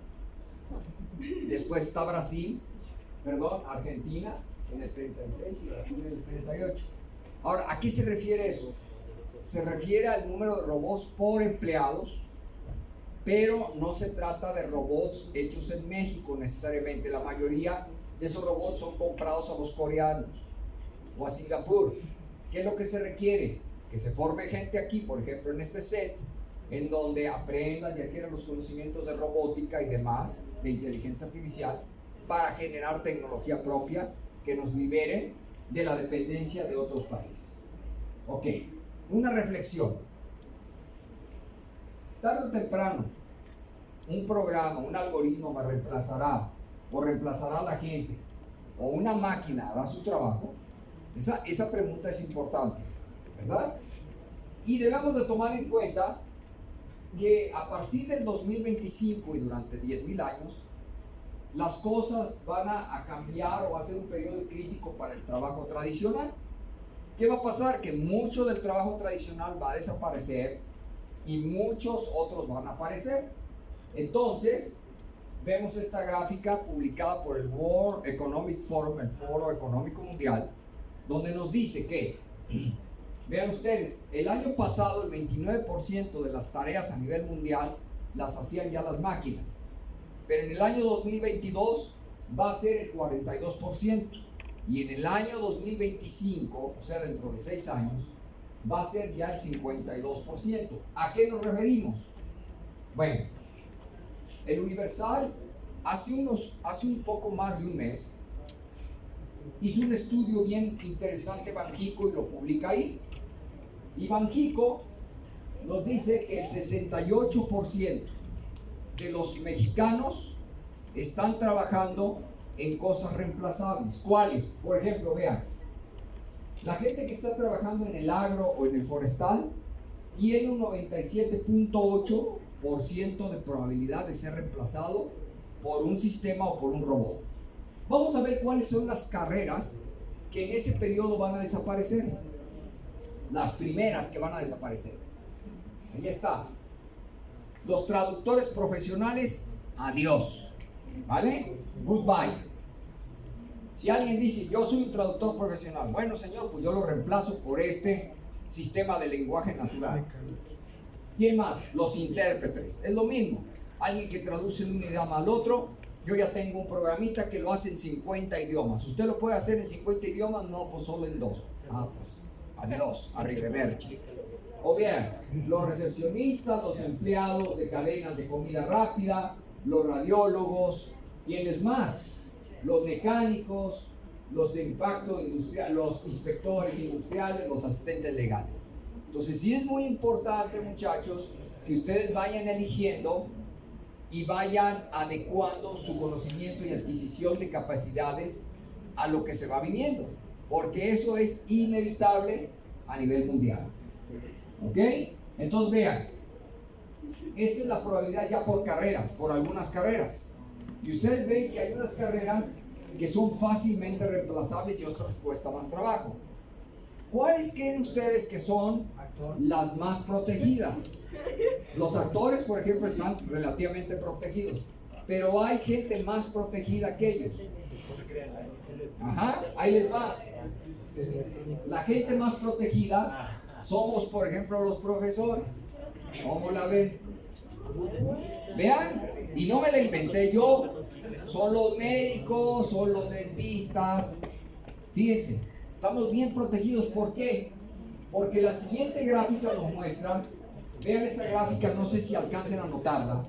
[SPEAKER 2] Después está Argentina en el 36 y Brasil en el 38. Ahora, ¿a qué se refiere eso? Se refiere al número de robots por empleados, pero no se trata de robots hechos en México necesariamente. La mayoría de esos robots son comprados a los coreanos o a Singapur. ¿Qué es lo que se requiere? Que se forme gente aquí, por ejemplo en este set, en donde aprendan y adquieran los conocimientos de robótica y demás, de inteligencia artificial, para generar tecnología propia que nos libere de la dependencia de otros países. Ok, una reflexión. Tarde o temprano, un programa, un algoritmo me reemplazará a la gente, o una máquina hará su trabajo. Esa pregunta es importante, ¿verdad? Y debemos de tomar en cuenta que a partir del 2025 y durante 10.000 años, las cosas van a cambiar o va a ser un periodo crítico para el trabajo tradicional. ¿Qué va a pasar? Que mucho del trabajo tradicional va a desaparecer y muchos otros van a aparecer. Entonces, vemos esta gráfica publicada por el World Economic Forum, el Foro Económico Mundial, donde nos dice que, vean ustedes, el año pasado el 29% de las tareas a nivel mundial las hacían ya las máquinas, pero en el año 2022 va a ser el 42%, y en el año 2025, o sea dentro de 6 años, va a ser ya el 52%. ¿A qué nos referimos? Bueno, el Universal hace un poco más de un mes hizo un estudio bien interesante, Banxico, y lo publica ahí. Y Banxico nos dice que el 68% de los mexicanos están trabajando en cosas reemplazables. ¿Cuáles? Por ejemplo, vean, la gente que está trabajando en el agro o en el forestal tiene un 97.8% de probabilidad de ser reemplazado por un sistema o por un robot. Vamos a ver cuáles son las carreras que en ese periodo van a desaparecer. Las primeras que van a desaparecer. Ahí está. Los traductores profesionales, adiós. ¿Vale? Goodbye. Si alguien dice, yo soy un traductor profesional, bueno, señor, pues yo lo reemplazo por este sistema de lenguaje natural. ¿Quién más? Los intérpretes. Es lo mismo. Alguien que traduce de un idioma al otro, yo ya tengo un programita que lo hace en 50 idiomas. ¿Usted lo puede hacer en 50 idiomas? No, pues solo en 2. Ah, pues, adiós, arrivederci. O bien, los recepcionistas, los empleados de cadenas de comida rápida, los radiólogos, ¿quiénes más? Los mecánicos, los de impacto industrial, los inspectores industriales, los asistentes legales. Entonces sí es muy importante, muchachos, que ustedes vayan eligiendo y vayan adecuando su conocimiento y adquisición de capacidades a lo que se va viniendo, porque eso es inevitable a nivel mundial. ¿Ok? Entonces vean, esa es la probabilidad ya por carreras, por algunas carreras. Y ustedes ven que hay unas carreras que son fácilmente reemplazables y otras cuesta más trabajo. ¿Cuáles creen ustedes que son las más protegidas? Los actores, por ejemplo, están relativamente protegidos, pero hay gente más protegida que ellos. Ajá, ahí les va. La gente más protegida somos, por ejemplo, los profesores. ¿Cómo la ven? Vean, y no me la inventé yo. Son los médicos, son los dentistas. Fíjense, estamos bien protegidos. ¿Por qué? Porque la siguiente gráfica nos muestra. Vean esa gráfica, no sé si alcancen a notarla.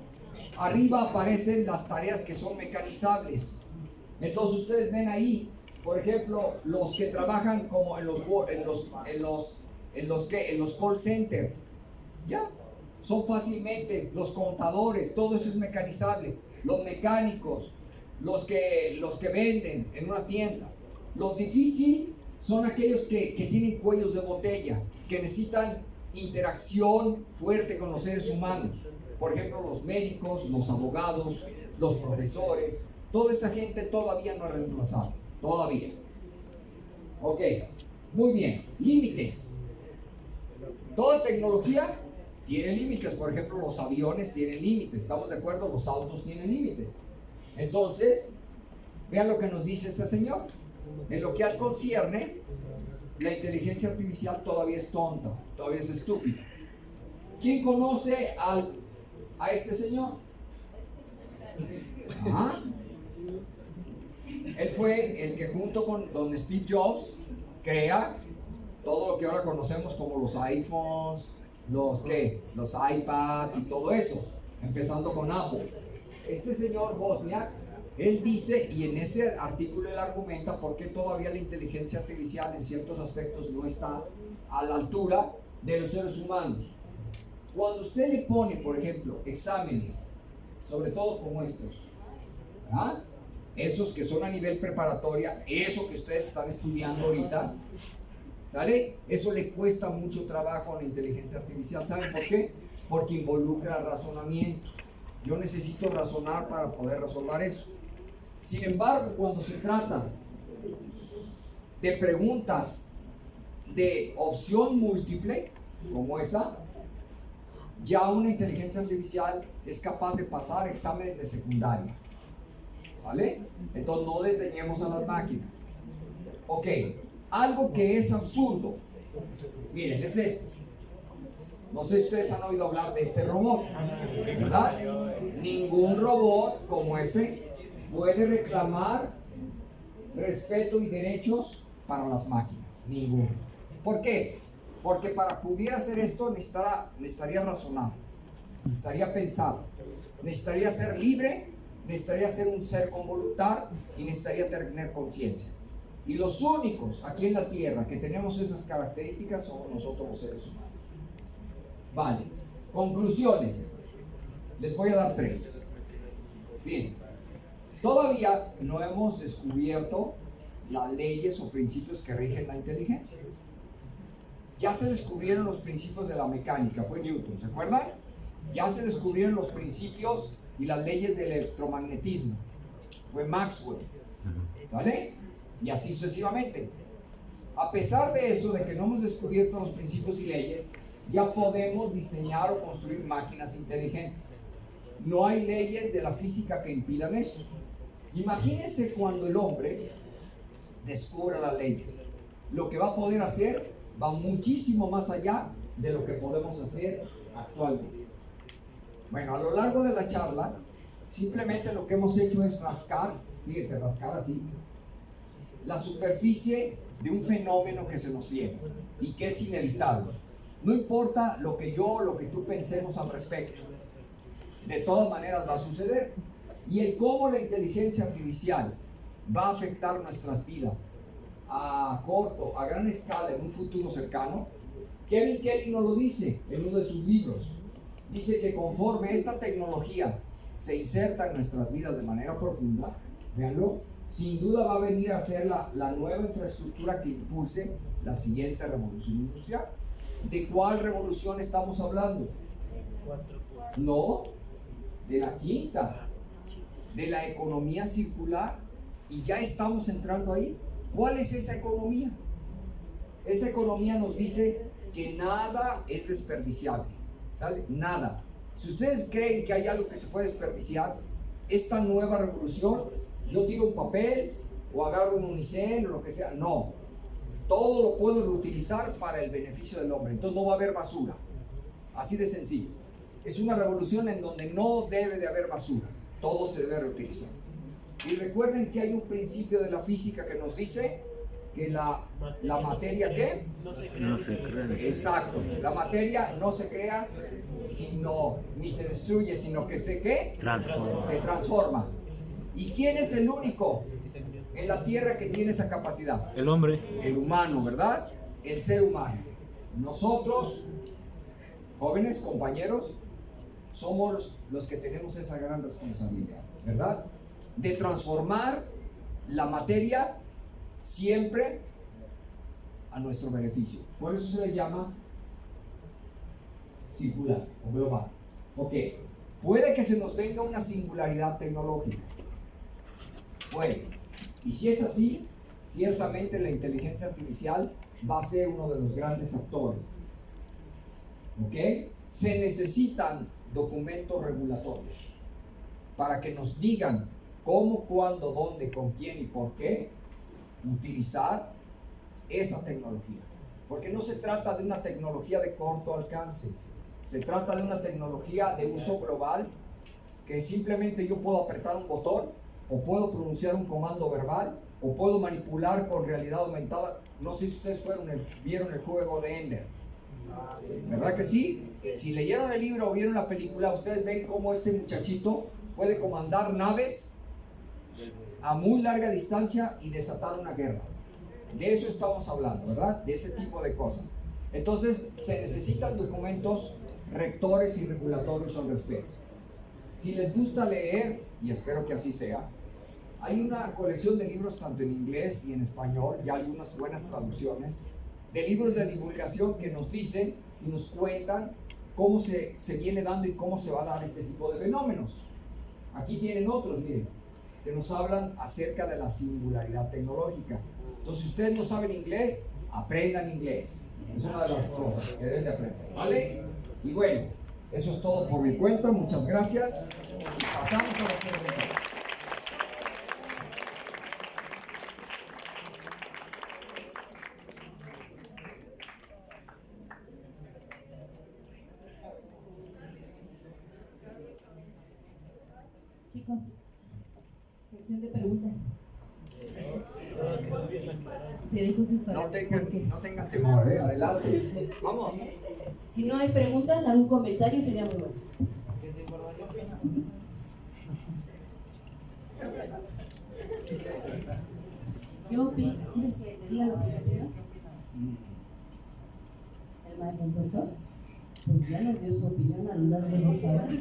[SPEAKER 2] Arriba aparecen las tareas que son mecanizables. Entonces ustedes ven ahí, por ejemplo, los que trabajan como en los call center, ya, son fácilmente los contadores, todo eso es mecanizable. Los mecánicos, los que venden en una tienda. Lo difícil son aquellos que tienen cuellos de botella, que necesitan interacción fuerte con los seres humanos. Por ejemplo, los médicos, los abogados, los profesores. Toda esa gente todavía no es reemplazable. Todavía. Ok, muy bien. Límites. Toda tecnología tiene límites. Por ejemplo, los aviones tienen límites. ¿Estamos de acuerdo? Los autos tienen límites. Entonces, vean lo que nos dice este señor. En lo que al concierne, la inteligencia artificial todavía es tonta, todavía es estúpida. ¿Quién conoce a este señor? Ajá. Él fue el que junto con don Steve Jobs crea todo lo que ahora conocemos como los iPhones, los iPads y todo eso, empezando con Apple. Este señor Wozniak, él dice, y en ese artículo él argumenta por qué todavía la inteligencia artificial en ciertos aspectos no está a la altura de los seres humanos. Cuando usted le pone, por ejemplo, exámenes, sobre todo como estos, ¿ah? Esos que son a nivel preparatoria, eso que ustedes están estudiando ahorita, ¿sale? Eso le cuesta mucho trabajo a la inteligencia artificial. ¿Saben por qué? Porque involucra razonamiento. Yo necesito razonar para poder resolver eso. Sin embargo, cuando se trata de preguntas de opción múltiple, como esa, ya una inteligencia artificial es capaz de pasar exámenes de secundaria. ¿Sale? Entonces no desdeñemos a las máquinas. Ok, algo que es absurdo. Miren, es esto. No sé si ustedes han oído hablar de este robot, ¿verdad? Ningún robot como ese puede reclamar respeto y derechos para las máquinas. Ninguno. ¿Por qué? Porque para pudiera hacer esto necesitaría razonar, necesitaría pensar, necesitaría ser libre, necesitaría ser un ser con voluntad y necesitaría tener conciencia. Y los únicos aquí en la Tierra que tenemos esas características somos nosotros los seres humanos. Vale, conclusiones. Les voy a dar 3. Fíjense. Todavía no hemos descubierto las leyes o principios que rigen la inteligencia. Ya se descubrieron los principios de la mecánica, fue Newton, ¿se acuerdan? Ya se descubrieron los principios y las leyes del electromagnetismo, fue Maxwell, ¿vale? Y así sucesivamente. A pesar de eso, de que no hemos descubierto los principios y leyes, ya podemos diseñar o construir máquinas inteligentes. No hay leyes de la física que impidan esto. Imagínense cuando el hombre descubra las leyes. Lo que va a poder hacer va muchísimo más allá de lo que podemos hacer actualmente. Bueno, a lo largo de la charla, simplemente lo que hemos hecho es rascar, fíjense, rascar así, la superficie de un fenómeno que se nos viene y que es inevitable. No importa lo que yo o lo que tú pensemos al respecto, de todas maneras va a suceder. Y el cómo la inteligencia artificial va a afectar nuestras vidas a corto, a gran escala, en un futuro cercano, Kevin Kelly nos lo dice en uno de sus libros. Dice que conforme esta tecnología se inserta en nuestras vidas de manera profunda, véanlo, sin duda va a venir a ser la nueva infraestructura que impulse la siguiente revolución industrial. ¿De cuál revolución estamos hablando? No, de la quinta, de la economía circular, y ya estamos entrando ahí. ¿Cuál es esa economía? Esa economía nos dice que nada es desperdiciable, ¿sale? Nada. Si ustedes creen que hay algo que se puede desperdiciar, esta nueva revolución, yo tiro un papel o agarro un unicel o lo que sea, no. Todo lo puedo reutilizar para el beneficio del hombre, entonces no va a haber basura. Así de sencillo. Es una revolución en donde no debe de haber basura, todo se debe reutilizar. Y recuerden que hay un principio de la física que nos dice que la materia, ¿qué?
[SPEAKER 3] No se crea.
[SPEAKER 2] Exacto, la materia no se crea, ni se destruye, sino que ¿qué? Se transforma. ¿Y quién es el único en la Tierra que tiene esa capacidad?
[SPEAKER 3] El hombre.
[SPEAKER 2] El humano, ¿verdad? El ser humano. Nosotros, jóvenes, compañeros, somos los que tenemos esa gran responsabilidad, ¿verdad? De transformar la materia siempre a nuestro beneficio. Por eso se le llama circular o global. Ok, puede que se nos venga una singularidad tecnológica. Bueno, y si es así, ciertamente la inteligencia artificial va a ser uno de los grandes actores. ¿Ok? Se necesitan documentos regulatorios para que nos digan cómo, cuándo, dónde, con quién y por qué utilizar esa tecnología. Porque no se trata de una tecnología de corto alcance, se trata de una tecnología de uso global que simplemente yo puedo apretar un botón o puedo pronunciar un comando verbal o puedo manipular con realidad aumentada. No sé si ustedes vieron el juego de Ender, ¿verdad que sí? Si leyeron el libro o vieron la película, ustedes ven cómo este muchachito puede comandar naves a muy larga distancia y desatar una guerra. De eso estamos hablando, ¿verdad? De ese tipo de cosas. Entonces, se necesitan documentos rectores y regulatorios al respecto. Si les gusta leer, y espero que así sea, hay una colección de libros tanto en inglés y en español, ya hay unas buenas traducciones, de libros de divulgación que nos dicen y nos cuentan cómo se viene dando y cómo se va a dar este tipo de fenómenos. Aquí tienen otros, miren, que nos hablan acerca de la singularidad tecnológica. Entonces, si ustedes no saben inglés, aprendan inglés. Es una de las cosas que deben de aprender, ¿vale? Y bueno, eso es todo por mi cuenta. Muchas gracias. Y pasamos a las preguntas.
[SPEAKER 1] Chicos, sección de preguntas. Te dejo sin parar.
[SPEAKER 2] No tengan temor, adelante. Vamos.
[SPEAKER 1] Si no hay preguntas, algún comentario sería muy bueno. Yo opino, ¿quieres que te diga lo que yo opino? El maestro, pues ya nos dio su opinión a lo largo de 2 horas.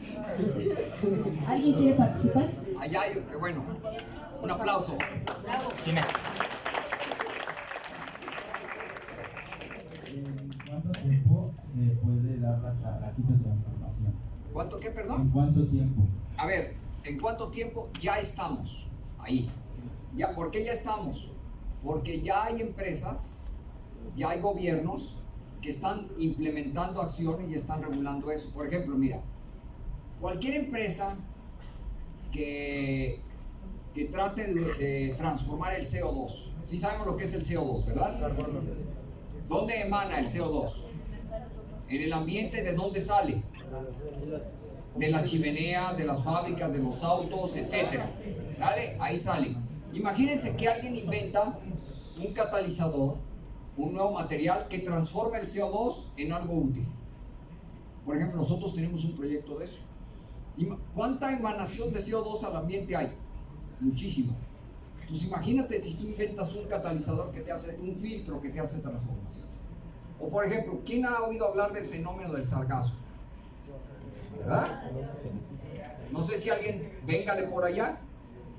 [SPEAKER 1] ¿Alguien quiere participar?
[SPEAKER 2] Allá hay, qué bueno. Un aplauso.
[SPEAKER 3] ¿Quién es?
[SPEAKER 4] ¿Cuánto tiempo se puede dar la transformación?
[SPEAKER 2] ¿Cuánto qué,
[SPEAKER 4] ¿En
[SPEAKER 2] perdón?
[SPEAKER 4] cuánto tiempo?
[SPEAKER 2] A ver, ¿en cuánto tiempo ya estamos ahí? Ya, ¿por qué ya estamos? Porque ya hay empresas, ya hay gobiernos que están implementando acciones y están regulando eso. Por ejemplo, mira, cualquier empresa que trate de transformar el CO2, sí sabemos lo que es el CO2, ¿verdad? ¿Dónde emana el CO2? En el ambiente, ¿de dónde sale? De la chimenea, de las fábricas, de los autos, etcétera. ¿Sale? Ahí sale. Imagínense que alguien inventa un catalizador, un nuevo material que transforma el CO2 en algo útil. Por ejemplo, nosotros tenemos un proyecto de eso. ¿Cuánta emanación de CO2 al ambiente hay? Muchísima. Entonces imagínate si tú inventas un catalizador que te hace, un filtro que te hace transformación. O por ejemplo, ¿quién ha oído hablar del fenómeno del sargazo? ¿Verdad? No sé si alguien venga de por allá.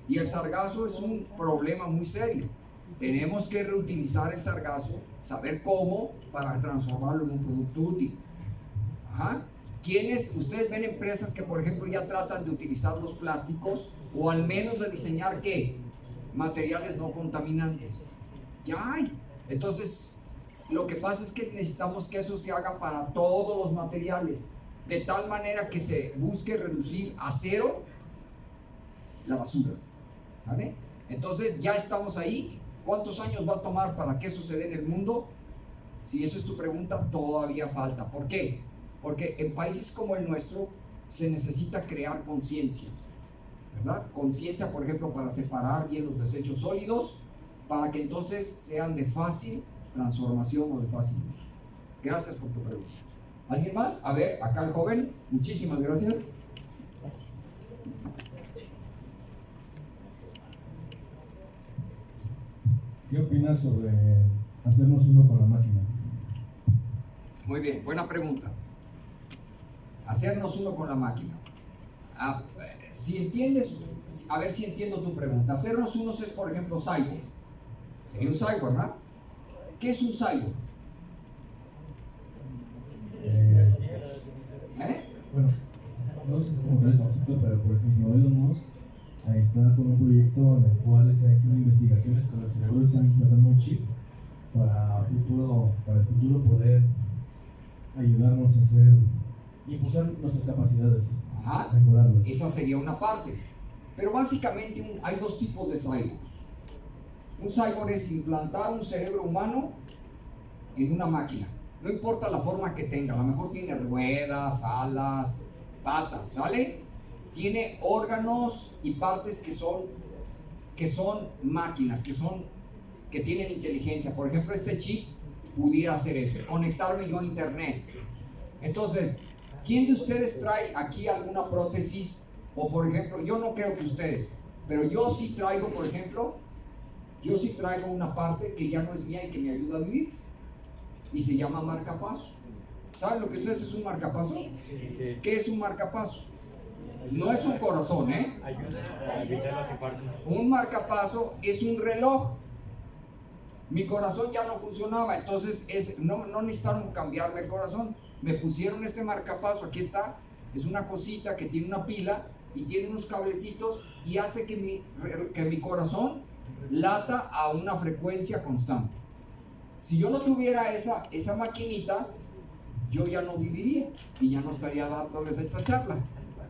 [SPEAKER 2] Y el sargazo es un problema muy serio. Tenemos que reutilizar el sargazo, saber cómo para transformarlo en un producto útil. Ajá. Ustedes ven empresas que por ejemplo ya tratan de utilizar los plásticos o al menos de diseñar ¿qué? Materiales no contaminantes? Ya hay. Entonces, lo que pasa es que necesitamos que eso se haga para todos los materiales, de tal manera que se busque reducir a cero la basura. ¿Vale? Entonces, ya estamos ahí. ¿Cuántos años va a tomar para que eso se dé en el mundo? Si esa es tu pregunta, todavía falta. ¿Por qué? Porque en países como el nuestro se necesita crear conciencia, ¿verdad? Conciencia, por ejemplo, para separar bien los desechos sólidos, para que entonces sean de fácil transformación o de fácil uso. Gracias por tu pregunta. ¿Alguien más? A ver, acá el joven. Muchísimas gracias.
[SPEAKER 4] ¿Qué opinas sobre hacernos uno con la máquina?
[SPEAKER 2] Muy bien, buena pregunta. Hacernos uno con la máquina. Si entiendes, a ver si entiendo tu pregunta. Hacernos unos es, por ejemplo, cyborg. Sería un cyborg, ¿verdad? ¿Qué es un cyborg?
[SPEAKER 4] Bueno, no sé cómo tal el concepto, pero por ejemplo, Elon Musk está con un proyecto en el cual está haciendo investigaciones con el cerebro, están implantando un chip para el futuro poder ayudarnos a impulsar nuestras capacidades,
[SPEAKER 2] Ajá.
[SPEAKER 4] mejorarlas.
[SPEAKER 2] Esa sería una parte. Pero básicamente hay dos tipos de cyborgs. Un cyborg es implantar un cerebro humano en una máquina. No importa la forma que tenga, a lo mejor tiene ruedas, alas, patas, ¿sale? Tiene órganos y partes que son máquinas, que tienen inteligencia. Por ejemplo, este chip pudiera hacer eso, conectarme yo a internet. Entonces, ¿quién de ustedes trae aquí alguna prótesis? O por ejemplo, yo no creo que ustedes, pero yo sí traigo, por ejemplo, una parte que ya no es mía y que me ayuda a vivir. Y se llama marcapaso. ¿Saben lo que ustedes es un marcapaso? ¿Qué es un marcapaso? No es un corazón, ¿eh? Un marcapaso es un reloj. Mi corazón ya no funcionaba, entonces no necesitaron cambiarme el corazón. Me pusieron este marcapaso, aquí está. Es una cosita que tiene una pila y tiene unos cablecitos y hace que mi corazón lata a una frecuencia constante. Si yo no tuviera esa maquinita, yo ya no viviría y ya no estaría dándoles esta charla,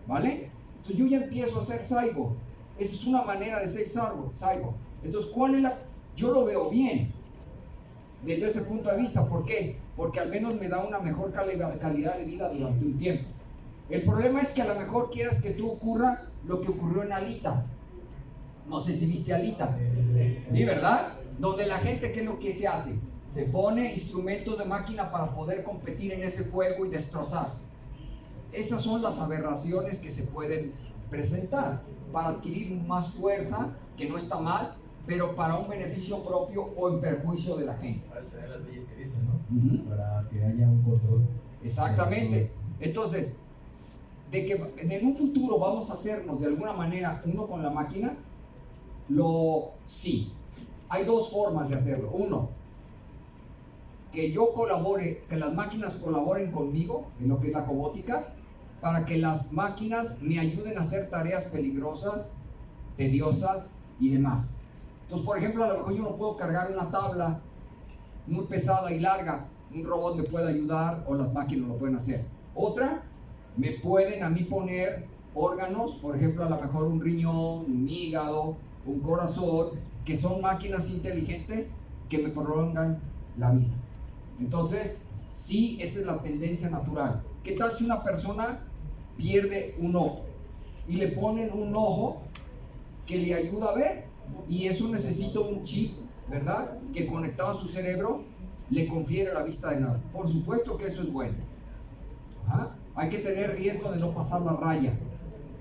[SPEAKER 2] ¿vale? Entonces yo ya empiezo a ser cyborg. Esa es una manera de ser cyborg. Entonces, yo lo veo bien desde ese punto de vista. ¿Por qué? Porque al menos me da una mejor calidad de vida durante un tiempo. El problema es que a lo mejor quieras que tú ocurra lo que ocurrió en Alita. No sé si viste Alita. Sí, ¿verdad? Donde la gente, ¿qué es lo que se hace? Se pone instrumentos de máquina para poder competir en ese juego y destrozarse. Esas son las aberraciones que se pueden presentar para adquirir más fuerza, que no está mal, pero para un beneficio propio o en perjuicio de la gente.
[SPEAKER 4] Para tener las leyes que dicen, ¿no? Para que haya un control.
[SPEAKER 2] Exactamente. Entonces, de que en un futuro vamos a hacernos de alguna manera uno con la máquina, sí. Hay dos formas de hacerlo. Uno, que yo colabore, que las máquinas colaboren conmigo en lo que es la cobótica, para que las máquinas me ayuden a hacer tareas peligrosas, tediosas y demás. Entonces, por ejemplo, a lo mejor yo no puedo cargar una tabla muy pesada y larga, un robot me puede ayudar o las máquinas lo pueden hacer. Otra, me pueden a mí poner órganos, por ejemplo, a lo mejor un riñón, un hígado, un corazón, que son máquinas inteligentes que me prolongan la vida. Entonces, sí, esa es la tendencia natural. ¿Qué tal si una persona pierde un ojo y le ponen un ojo que le ayuda a ver? Y eso necesita un chip, ¿verdad? Que conectado a su cerebro le confiere la vista de nuevo. Por supuesto que eso es bueno. ¿Ah? Hay que tener riesgo de no pasar la raya.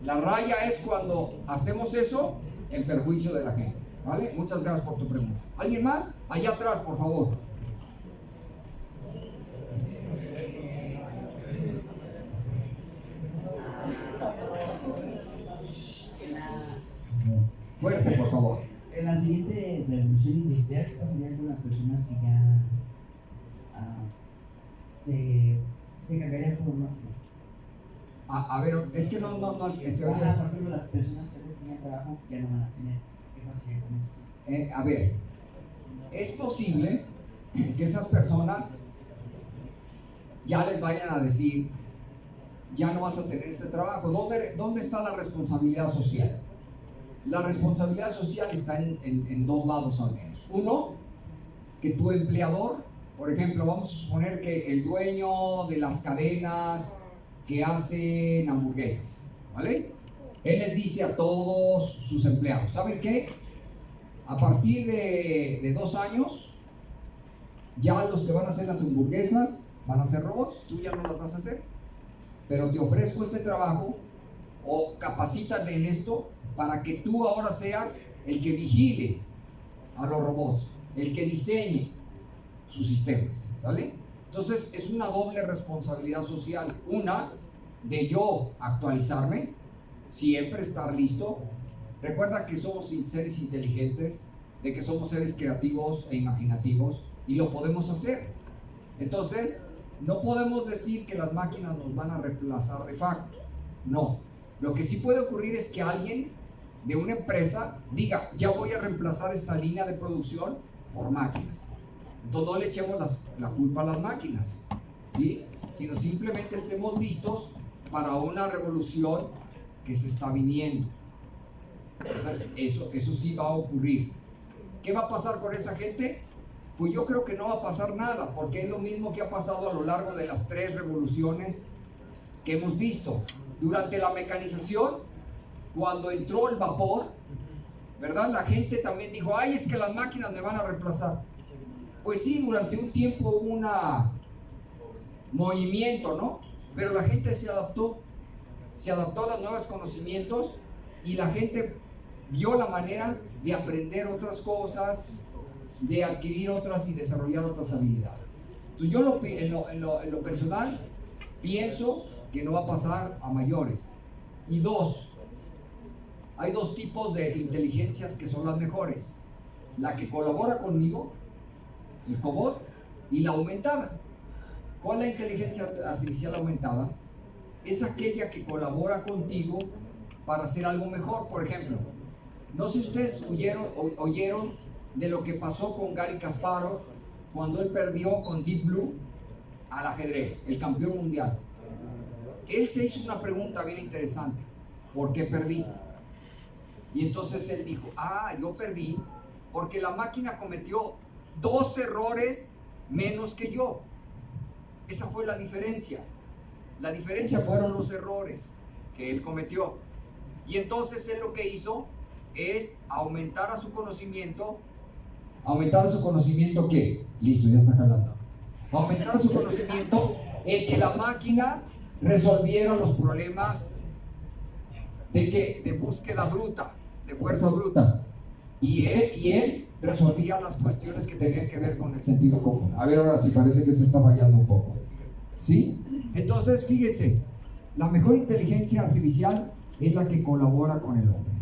[SPEAKER 2] La raya es cuando hacemos eso en perjuicio de la gente. ¿Vale? Muchas gracias por tu pregunta. ¿Alguien más? Allá atrás, por favor. Fuerte, por favor.
[SPEAKER 3] En la siguiente revolución industrial, ¿qué pasaría con las personas que ya se cambiarían por máquinas?
[SPEAKER 2] A ver, es que no,
[SPEAKER 3] Por ejemplo, las personas que antes tenían trabajo ya no van a tener. ¿Qué pasaría con eso?
[SPEAKER 2] a ver, es posible que esas personas ya les vayan a decir, ya no vas a tener este trabajo. ¿Dónde está la responsabilidad social? La responsabilidad social está en dos lados al menos. Uno, que tu empleador, por ejemplo, vamos a suponer que el dueño de las cadenas que hacen hamburguesas, ¿vale? Él les dice a todos sus empleados, ¿saben qué? A partir de 2 años, ya los que van a hacer las hamburguesas van a ser robots, tú ya no las vas a hacer, pero te ofrezco este trabajo o capacítate en esto para que tú ahora seas el que vigile a los robots, el que diseñe sus sistemas, ¿vale? Entonces es una doble responsabilidad social, una de yo actualizarme, siempre estar listo. Recuerda que somos seres inteligentes, de que somos seres creativos e imaginativos y lo podemos hacer. Entonces no podemos decir que las máquinas nos van a reemplazar de facto, no. Lo que sí puede ocurrir es que alguien de una empresa diga, ya voy a reemplazar esta línea de producción por máquinas. Entonces no le echemos la culpa a las máquinas, ¿sí? Sino simplemente estemos listos para una revolución que se está viniendo. Entonces eso sí va a ocurrir. ¿Qué va a pasar con esa gente? Pues yo creo que no va a pasar nada, porque es lo mismo que ha pasado a lo largo de las 3 revoluciones que hemos visto. Durante la mecanización, cuando entró el vapor, ¿verdad? La gente también dijo, ay, es que las máquinas me van a reemplazar. Pues sí, durante un tiempo hubo un movimiento, ¿no? Pero la gente se adaptó a los nuevos conocimientos y la gente vio la manera de aprender otras cosas, de adquirir otras y desarrollar otras habilidades. Entonces yo en lo personal pienso que no va a pasar a mayores. Y hay 2 tipos de inteligencias que son las mejores: la que colabora conmigo, el cobot, y la aumentada. ¿Cuál es la inteligencia artificial aumentada? Es aquella que colabora contigo para hacer algo mejor. Por ejemplo, no sé si ustedes oyeron de lo que pasó con Garry Kasparov cuando él perdió con Deep Blue al ajedrez, el campeón mundial. Él se hizo una pregunta bien interesante: ¿por qué perdí? Y entonces él dijo, yo perdí porque la máquina cometió 2 errores menos que yo. Esa fue la diferencia. La diferencia fueron los errores que él cometió. Y entonces él lo que hizo es aumentar a su conocimiento. ¿Aumentar a su conocimiento qué? Listo, ya está jalando. Aumentar a su conocimiento el que la máquina resolviera los problemas de búsqueda bruta, de fuerza bruta. Y él resolvía las cuestiones que tenían que ver con el sentido común. A ver, ahora sí parece que se está fallando un poco. ¿Sí? Entonces, fíjense, La mejor inteligencia artificial es la que colabora con el hombre.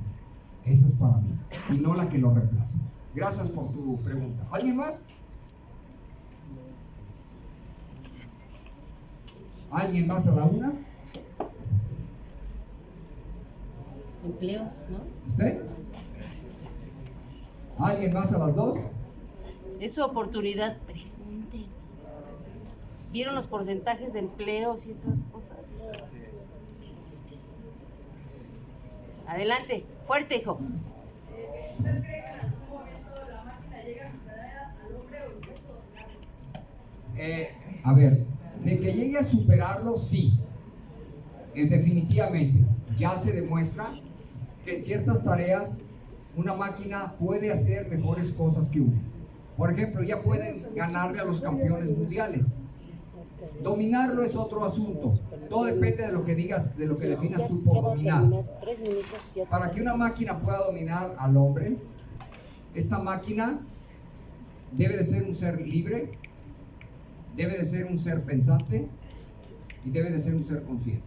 [SPEAKER 2] Esa es para mí, y no la que lo reemplaza. Gracias por tu pregunta. ¿Alguien más? ¿Alguien más a la una?
[SPEAKER 1] Empleos, ¿no?
[SPEAKER 2] ¿Usted? ¿Alguien más a las dos?
[SPEAKER 1] Es su oportunidad. Pregunten. ¿Vieron los porcentajes de empleos y esas cosas? Adelante, fuerte, hijo.
[SPEAKER 5] ¿Usted cree que en algún momento la máquina llega a superar al hombre o el resto?
[SPEAKER 2] A ver, de que llegue a superarlo, sí. Definitivamente. Ya se demuestra que en ciertas tareas una máquina puede hacer mejores cosas que uno. Por ejemplo, ya pueden ganarle a los campeones mundiales. Dominarlo es otro asunto. Todo depende de lo que digas, de lo que definas tú por dominar. Para que una máquina pueda dominar al hombre, esta máquina debe de ser un ser libre, debe de ser un ser pensante y debe de ser un ser consciente.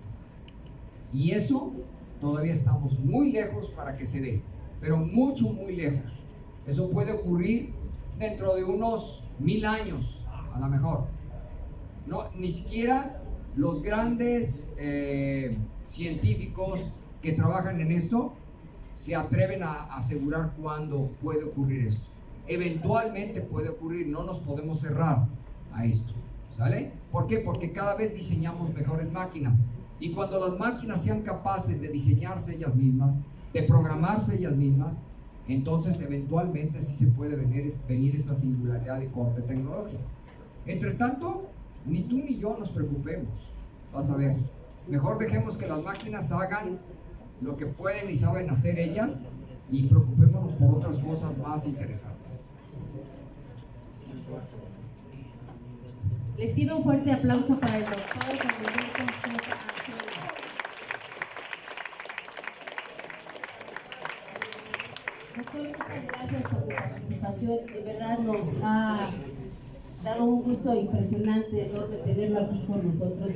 [SPEAKER 2] Y eso todavía estamos muy lejos para que se dé, pero mucho, muy lejos. Eso puede ocurrir dentro de unos 1000 años, a lo mejor. No, ni siquiera los grandes científicos que trabajan en esto se atreven a asegurar cuándo puede ocurrir esto. Eventualmente puede ocurrir, no nos podemos cerrar a esto, ¿sale? ¿Por qué? Porque cada vez diseñamos mejores máquinas, y cuando las máquinas sean capaces de diseñarse ellas mismas, de programarse ellas mismas, entonces eventualmente sí se puede venir esta singularidad de corte tecnológico. Entre tanto, ni tú ni yo nos preocupemos. Vas a ver, mejor dejemos que las máquinas hagan lo que pueden y saben hacer ellas, y preocupémonos por otras cosas más interesantes.
[SPEAKER 1] Les pido un fuerte aplauso para el doctor Roberto Sosa Azul. Doctor, muchas gracias por su participación. De verdad nos ha dado un gusto impresionante, enorme tenerlo aquí con nosotros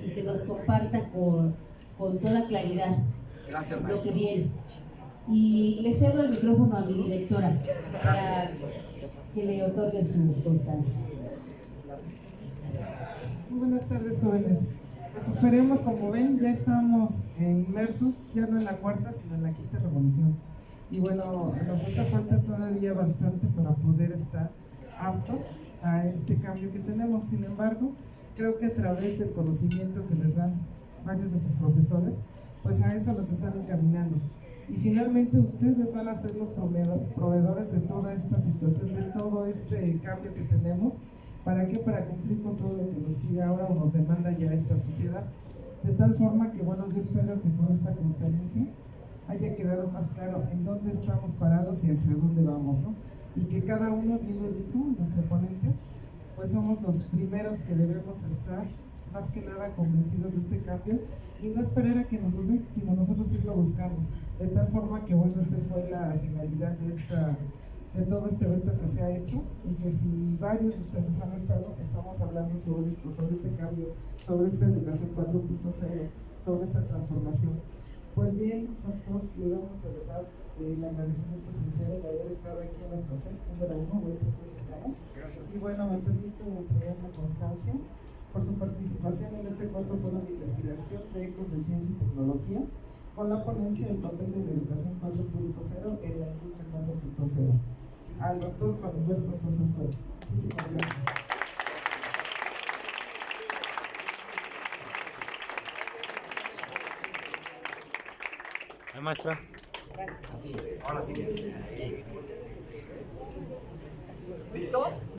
[SPEAKER 1] y que nos comparta con toda claridad
[SPEAKER 2] Gracias,
[SPEAKER 1] lo
[SPEAKER 2] maestro.
[SPEAKER 1] que viene. Y le cedo el micrófono a mi directora para que le otorgue su constancia.
[SPEAKER 6] Muy buenas tardes, jóvenes. Pues esperemos, como ven, ya estamos inmersos, ya no en la cuarta, sino en la quinta revolución. Y bueno, nos hace falta todavía bastante para poder estar aptos a este cambio que tenemos. Sin embargo, creo que a través del conocimiento que les dan varios de sus profesores, pues a eso los están encaminando. Y finalmente ustedes van a ser los proveedores de toda esta situación, de todo este cambio que tenemos. ¿Para qué? Para cumplir con todo lo que nos pide ahora o nos demanda ya esta sociedad. De tal forma que, bueno, yo espero que con esta conferencia haya quedado más claro en dónde estamos parados y hacia dónde vamos, ¿no? Y que cada uno, bien lo dijo nuestro ponente, pues somos los primeros que debemos estar más que nada convencidos de este cambio y no esperar a que nos lo den, sino nosotros irlo buscando. De tal forma que, bueno, esta fue la finalidad de todo este evento que se ha hecho, y que si varios de ustedes han estado, estamos hablando sobre esto, sobre este cambio, sobre esta educación 4.0, sobre esta transformación. Pues bien, doctor, le damos de verdad el agradecimiento sincero de haber estado aquí en nuestro set número 1,
[SPEAKER 2] Gracias.
[SPEAKER 6] y bueno, me permito entregarle constancia por su participación en este cuarto foro de investigación de ecos de ciencia y tecnología, con la ponencia del papel de la educación 4.0 en la industria 4.0. Al doctor Juan Humberto Sosa Azul. Muchísimas gracias.
[SPEAKER 7] Maestra.
[SPEAKER 2] Así, ahora sí. ¿Listo?